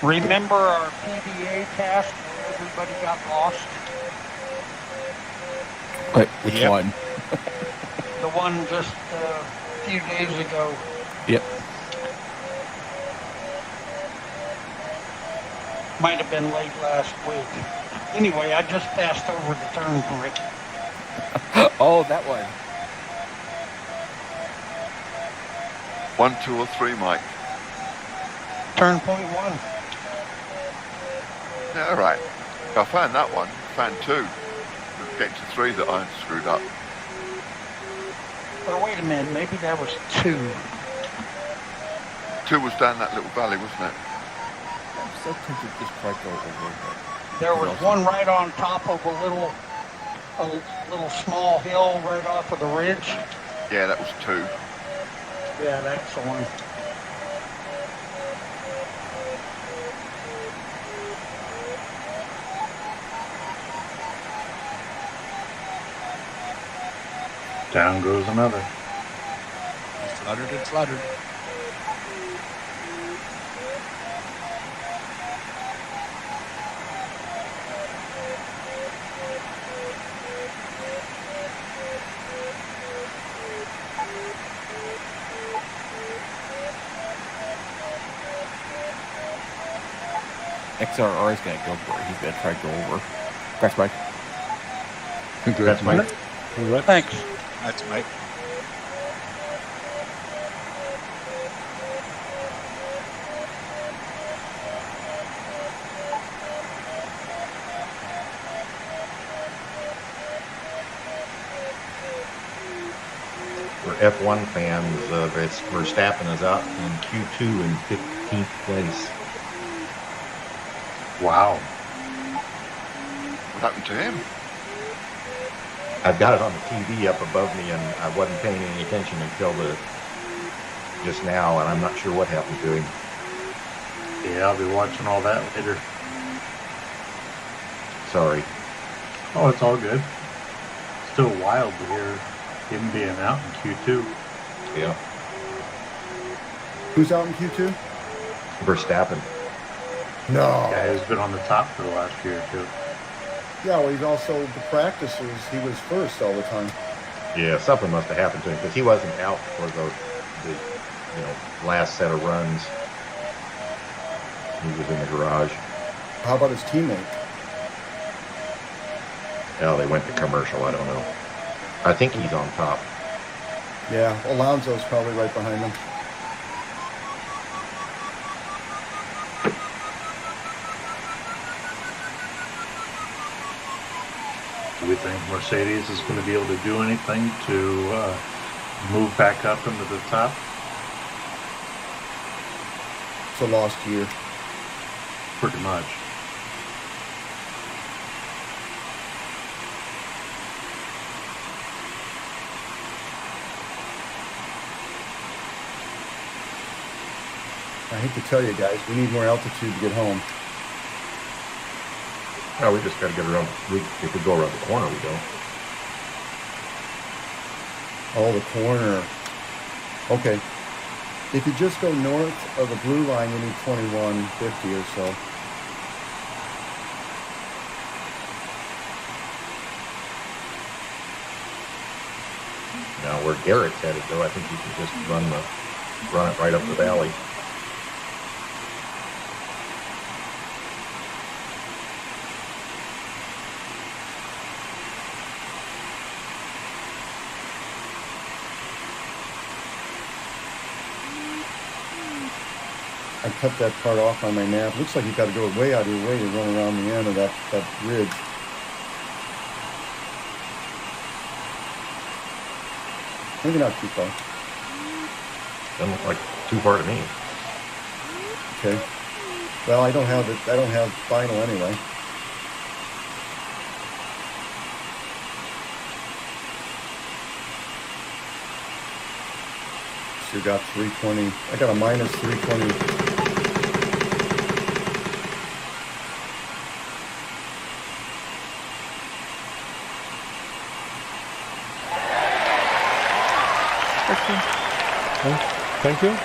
Remember our PDA cast where everybody got lost? Wait, which one? The one just a few days ago. Yep. Might have been late last week. Anyway, I just passed over the turnpike. Oh, that one. 1, 2, or 3, Mike? Turn point 1. Yeah, all right. I found that one. Found 2. We'll get to 3 that I screwed up. Oh, wait a minute. Maybe that was 2. 2 was down that little valley, wasn't it? I'm so tempted to just try to go over it. There was one right on top of a little small hill right off of the ridge. Yeah, that was 2. Yeah, that's the one. Down goes another. He fluttered and fluttered. XRR is going to go for it. He's going to try to go over. Thanks, Mike. Congrats, Mike. Congrats. Thanks. That's Mike. For F1 fans, Verstappen is out in Q2 in 15th place. Wow. What happened to him? I've got it on the TV up above me, and I wasn't paying any attention until just now, and I'm not sure what happened to him. Yeah, I'll be watching all that later. Sorry. Oh, it's all good. Still wild to hear him being out in Q2. Yeah. Who's out in Q2? Verstappen. No. Guy who's been on the top for the last year or two. Yeah, well, he's also, the practices, he was first all the time. Yeah, something must have happened to him, because he wasn't out for the last set of runs. He was in the garage. How about his teammate? Oh, they went to commercial, I don't know. I think he's on top. Yeah, Alonso's probably right behind him. Do we think Mercedes is going to be able to do anything to move back up into the top? It's a lost year. Pretty much. I hate to tell you guys, we need more altitude to get home. No, we just got to get around. If we go around the corner, we go. Oh, the corner. Okay. If you just go north of the blue line, you need 2150 or so. Now, where Garrett's headed, though, I think you can just run it right up the valley. I cut that part off on my nav. Looks like you got to go way out of your way to run around the end of that ridge. Maybe not too far. Doesn't look like too far to me. Okay. Well, I don't have it. I don't have final anyway. So you got 320. I got a minus 320. Thank you.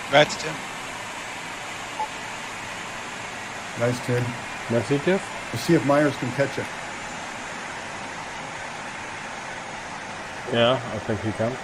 Congrats, Tim. Nice, Tim. Merci, Jeff. We'll see if Myers can catch it. Yeah, I think he can.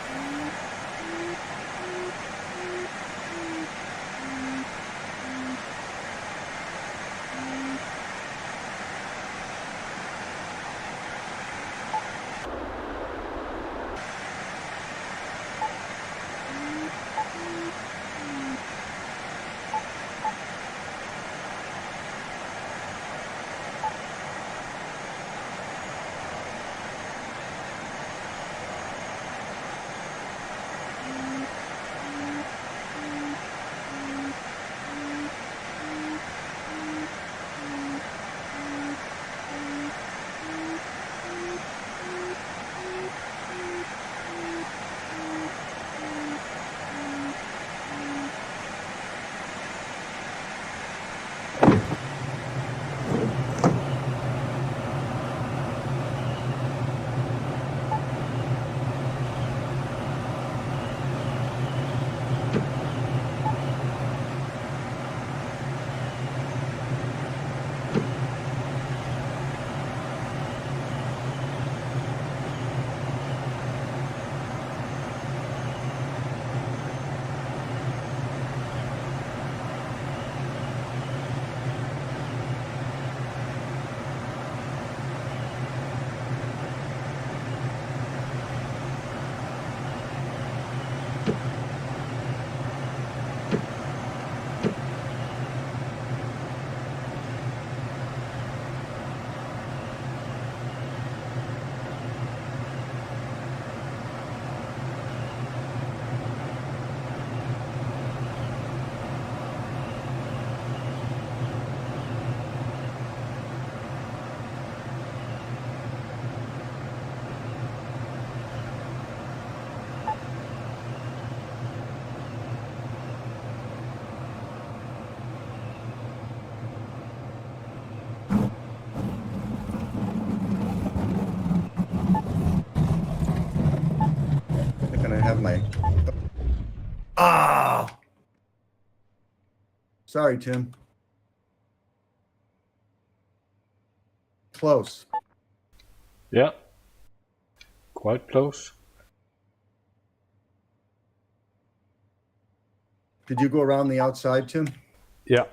Have my sorry, Tim. Close. Yeah. Quite close. Did you go around the outside, Tim? Yeah.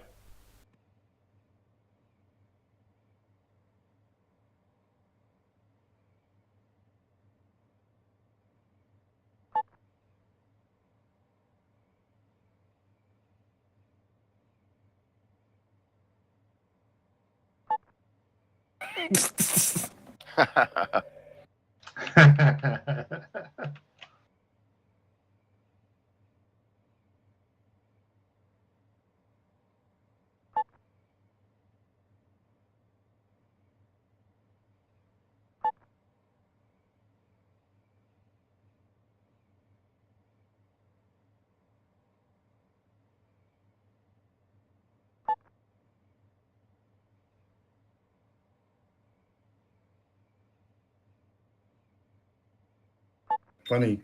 Funny.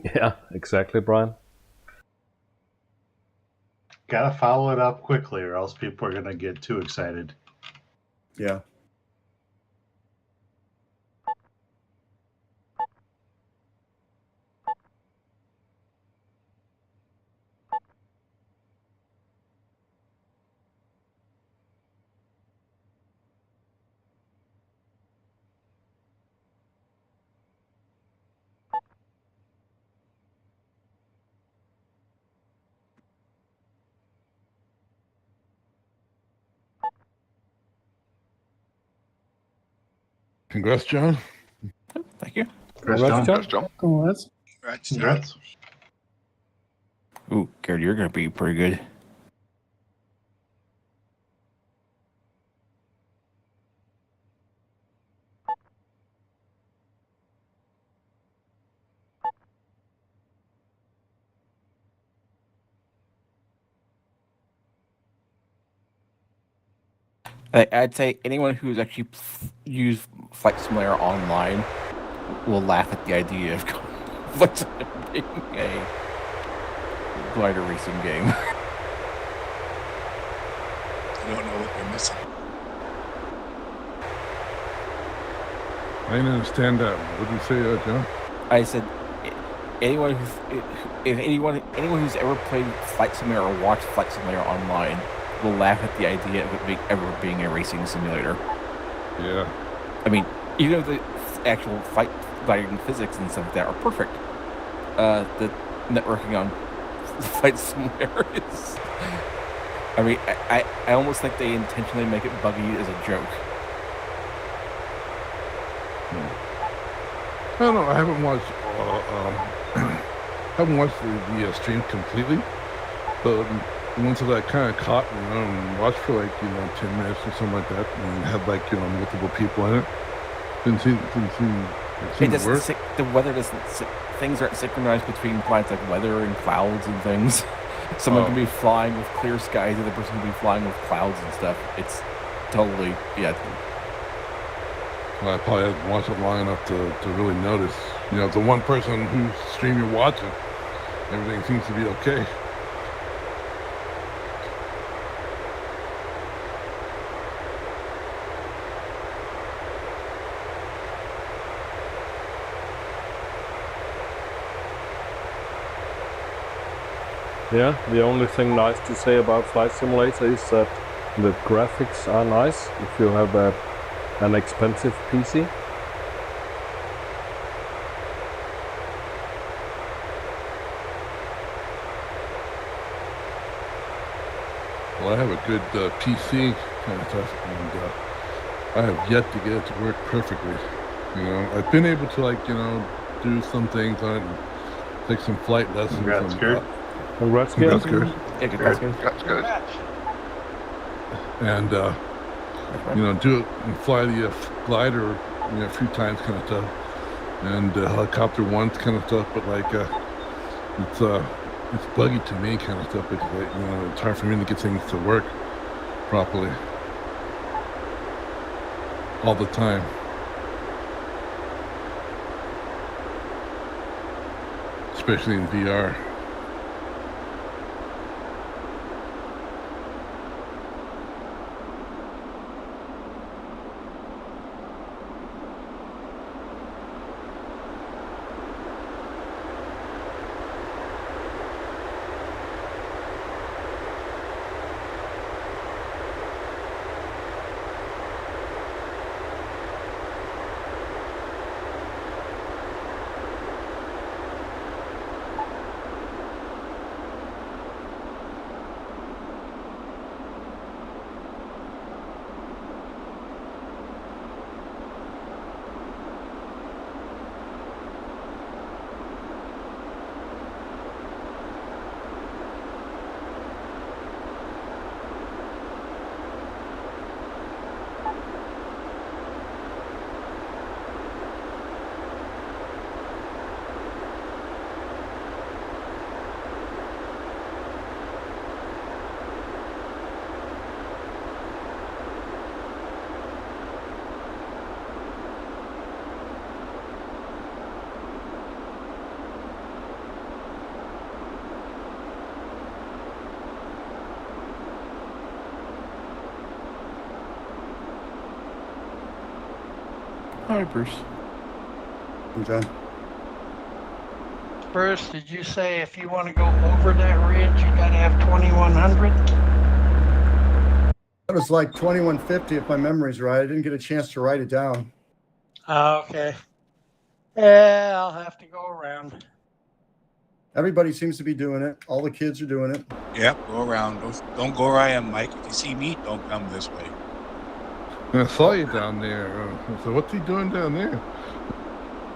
Yeah, exactly, Brian. Gotta follow it up quickly, or else people are gonna get too excited. Yeah. Congrats, John. Thank you. Congrats, John. Congrats. Congrats. Ooh, Garrett, you're going to be pretty good. I'd say anyone who's actually used Flight Simulator online will laugh at the idea of Flight Simulator being a glider racing game. I don't know what they're missing. I didn't understand that. What did you say, John? I said anyone who's ever played Flight Simulator or watched Flight Simulator online will laugh at the idea of it ever being a racing simulator. Yeah. I mean, even though the actual flight gliding physics and stuff like that are perfect, the networking on Flight Simulator is... I mean, I almost think they intentionally make it buggy as a joke. I don't know. I haven't watched the stream completely, but the ones that I kind of caught and watched for 10 minutes or something like that, and had multiple people in it. Didn't seem to work. The weather doesn't. Things aren't synchronized between planets, like weather and clouds and things. Someone can be flying with clear skies, the other person can be flying with clouds and stuff. It's totally Well, I probably haven't watched it long enough to really notice. The one person whose stream you're watching, everything seems to be okay. Yeah, the only thing nice to say about Flight Simulator is that the graphics are nice if you have an expensive PC. Well, I have a good PC kind of stuff, and I have yet to get it to work perfectly. I've been able to do some things on it and take some flight lessons. Congrats, Kurt. Congrats, Kurt. Congrats, Kurt. That's good. And do it and fly the glider a few times kind of stuff, and helicopter once kind of stuff, but it's buggy to me kind of stuff because it's hard for me to get things to work properly all the time. Especially in VR. Hi, Bruce. I'm John. Bruce, did you say if you want to go over that ridge, you got to have 2100? That was like 2150 if my memory's right. I didn't get a chance to write it down. Okay. Yeah, I'll have to go around. Everybody seems to be doing it. All the kids are doing it. Yep, go around. Don't go where I am, Mike. If you see me, don't come this way. I saw you down there. So what's he doing down there?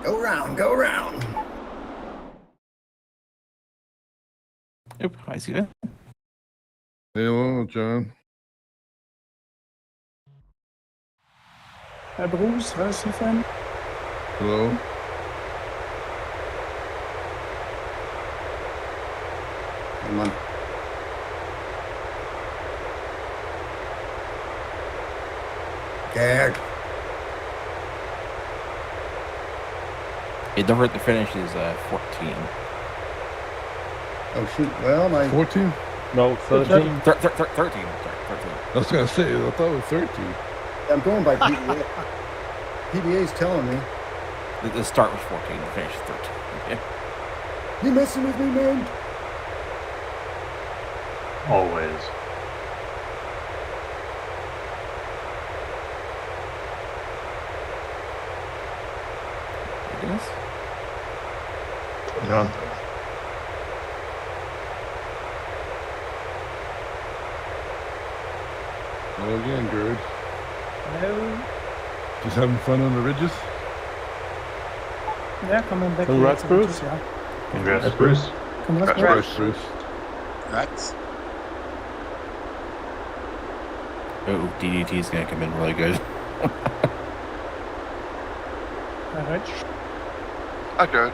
Go round, go round. Yep, I see that. Hello, John. Herr Bruce, hörst du Fan? Hello. Come on. Gerd. Yeah, don't forget the finish is 14. Oh shoot! Well, my 14? No, 13. 13. I was going to say, I thought it was 13. I'm going by PDA. PDA's telling me. The start was 14, the finish is 13. Yeah. You messing with me, man? Always. Yes. John. Hello again, Gerd. Hello. Just having fun on the ridges? Yeah, coming back. Congrats, here to Bruce. Yeah. Congrats, Bruce. Congrats, Congrats, Bruce. Bruce. That's Oh, DDT is going to come in really good. Rich. I good.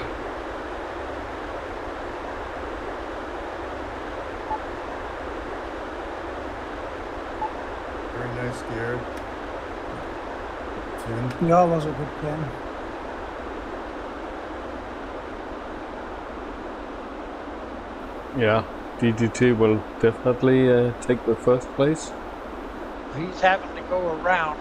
Very nice, Gerd. Tune. Yeah, was a good plan. Yeah, DDT will definitely take the first place. He's having to go around.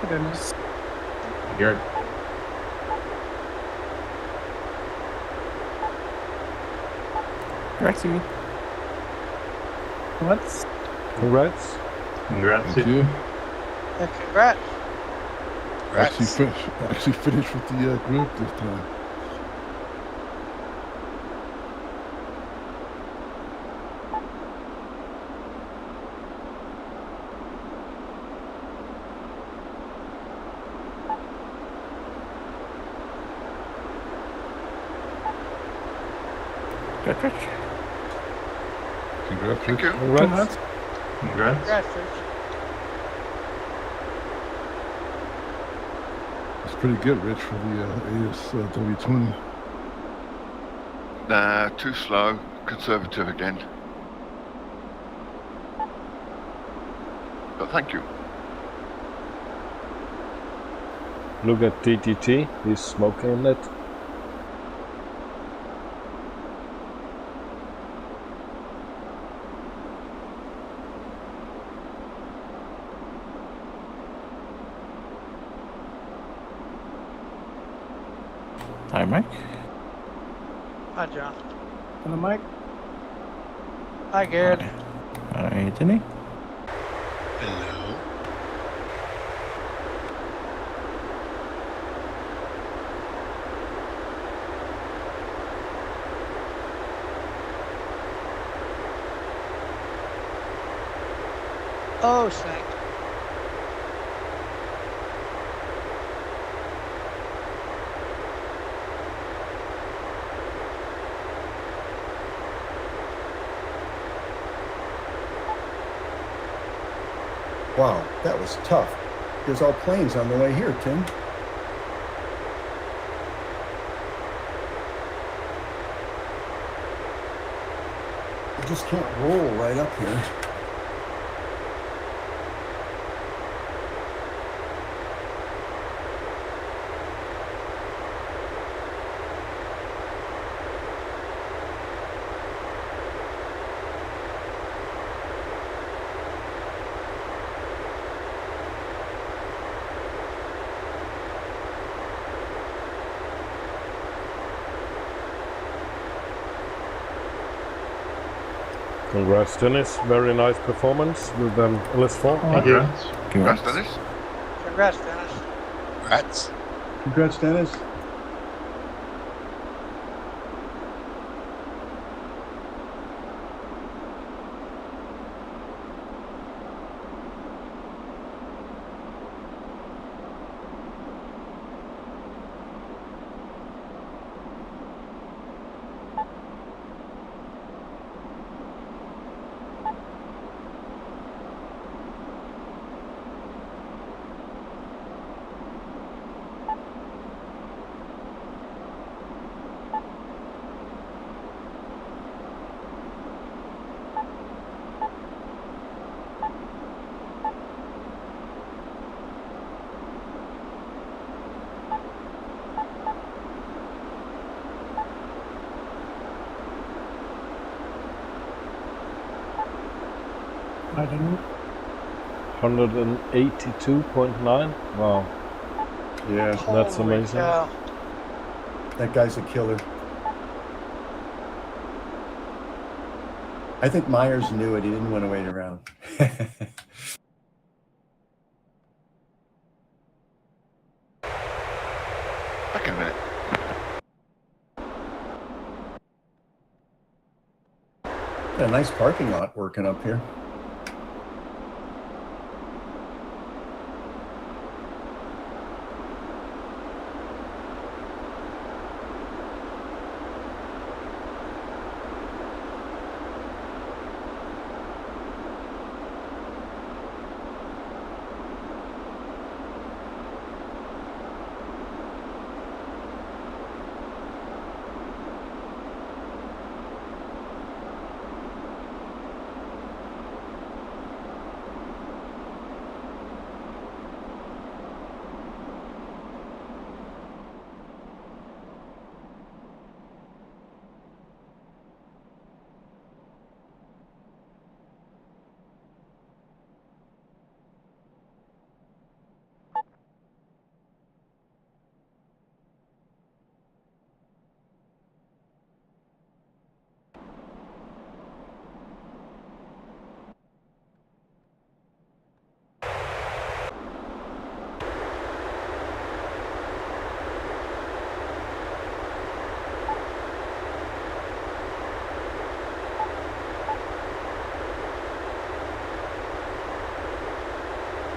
Goodness. Gerd. Correct, you. What's Congrats. Congrats. Thank you. Congrats. Actually finished with the group this time. Congrats, Thank Rich. you. Congrats. Congrats. Congrats, Rich. It's pretty good, Rich, for the ASW20. Nah, too slow. Conservative again. But thank you. Look at DDT. He's smoking it. Hi, Mike. Hi, John. on the mic? Hi, Garrett. Hi, Denny. hello. Oh, snake. Wow, that was tough. There's all planes on the way here, Tim. You just can't roll right up here. Congrats, Dennis. Very nice performance with an LS4. Thank you. Congrats, Dennis. Congrats, Dennis. Congrats. Congrats, Dennis. I don't know. 182.9. Wow, Yeah, that's Holy amazing. cow. that guy's a killer. I think Myers knew it. He didn't want to wait around. Back in a minute. Got a nice parking lot working up here.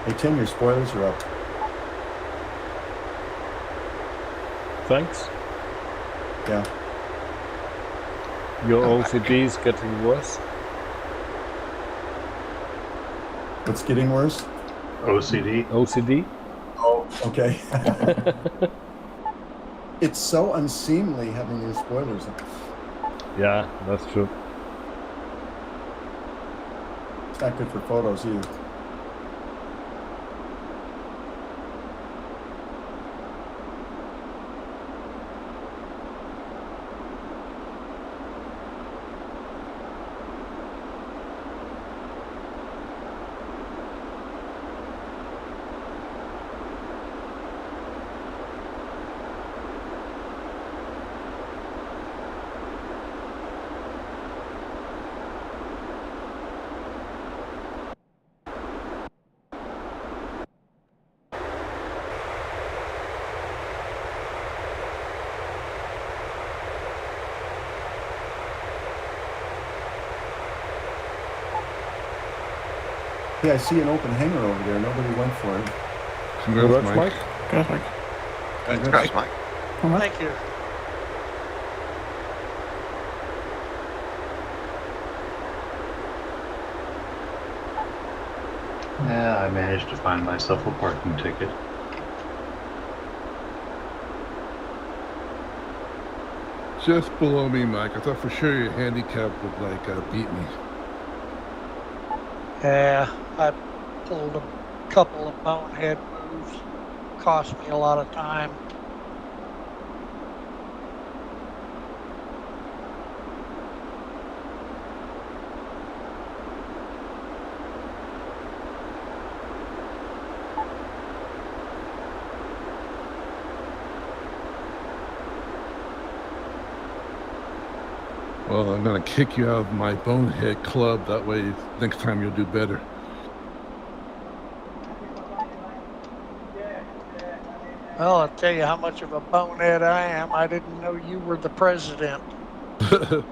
Hey Tim, your spoilers are up. Thanks. Yeah. Your OCD is getting worse. What's getting worse? OCD. OCD? Oh, okay. It's so unseemly having your spoilers up. Yeah, that's true. It's not good for photos either. Yeah, I see an open hangar over there. Nobody went for it. Congrats, Congrats, Mike. Mike. Congrats, Mike. Thank you. Yeah, I managed to find myself a parking ticket. Just below me, Mike. I thought for sure your handicap would like beat me. Yeah, I pulled a couple of bonehead moves. Cost me a lot of time. Well, I'm going to kick you out of my bonehead club. That way, next time you'll do better. Well, I'll tell you how much of a bonehead I am. I didn't know you were the president. A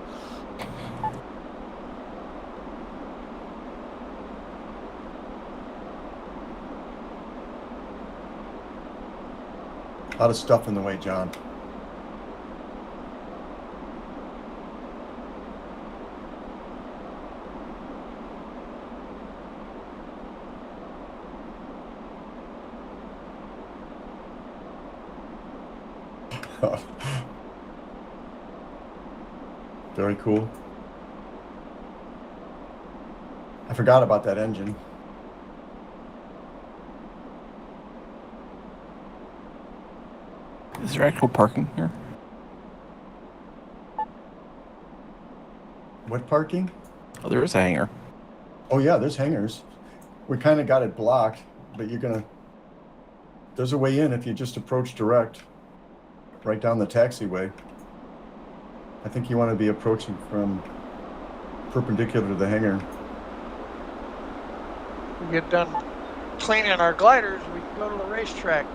lot of stuff in the way, John. Very cool. I forgot about that engine. Is there actual parking here? What parking? Oh, there is a hangar. Oh yeah, there's hangars. We kind of got it blocked, but there's a way in if you just approach direct, right down the taxiway. I think you want to be approaching from perpendicular to the hangar. We get done cleaning our gliders, we can go to the racetrack.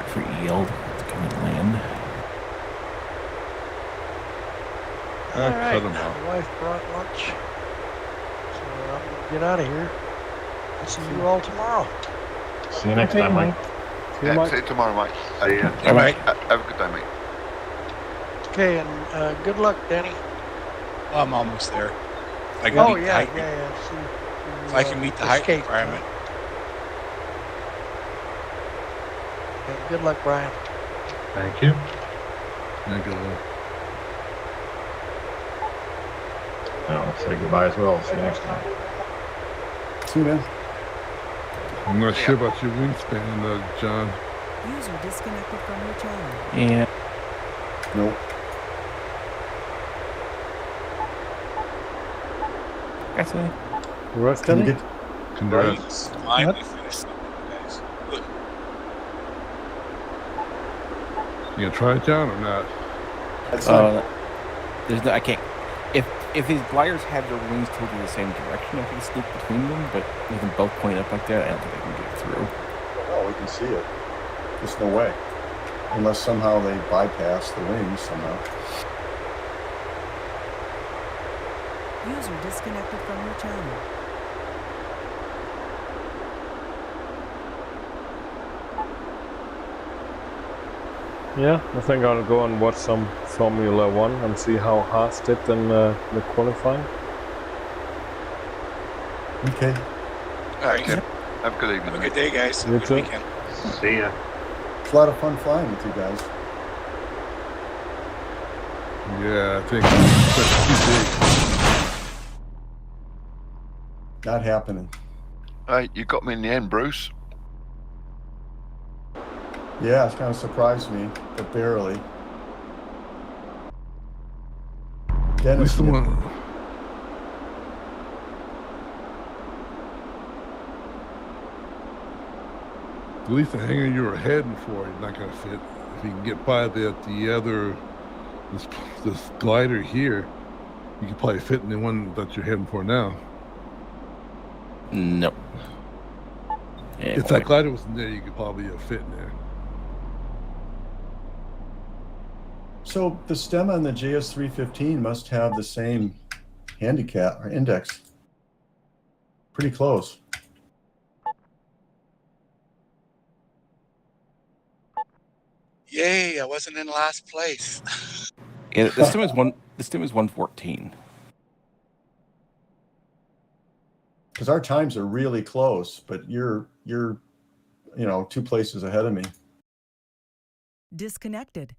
For yield to come and land. All right, cut 'em out. my wife brought lunch, so I'm gonna get out of here. I'll see you all tomorrow. See you next time, Mike. See you, Yeah, Mike. see you tomorrow, Mike. See ya. All right. Have a good day, mate. Okay, and good luck, Danny. Well, I'm almost there. I can Oh meet the yeah, height, yeah. See, if I can meet the height escape, requirement. Okay, good luck, Brian. Thank you. Thank you. I'll say goodbye as well. See you next time. See you, man. I'm not sure about your wingspan, John. User disconnected from your channel. Yeah. Nope. That's it. Rest Can you any? get? Congrats. Finally finished something, guys. You gonna try it, John, or not? That's not, There's no. I can't. If these gliders had their wings tilted the same direction, I can sneak between them. But with them both pointed up like that, I don't think I can get through. no, we can see it. There's no way, unless somehow they bypass the wings somehow. User disconnected from your channel. Yeah, I think I'll go and watch some Formula One and see how Haas did in the qualifying. Okay. All right. Okay. Have a good evening, Have a mate. good day, guys. You Good too. weekend. See ya. It's a lot of fun flying with you guys. Yeah, I think that's too big. Not happening. Hey, you got me in the end, Bruce. Yeah, it's kind of surprised me, but barely. At Dennis, least the one. At least the hangar you were heading for is not gonna fit. If you can get by the other this glider here, you could probably fit in the one that you're heading for now. Nope. Yeah, If that glider was in there, you could probably fit in there. so the stem on the JS315 must have the same handicap or index. Pretty close. Yay! I wasn't in last place. Yeah, the stem is 114. because our times are really close, but you're 2 places ahead of me. Disconnected.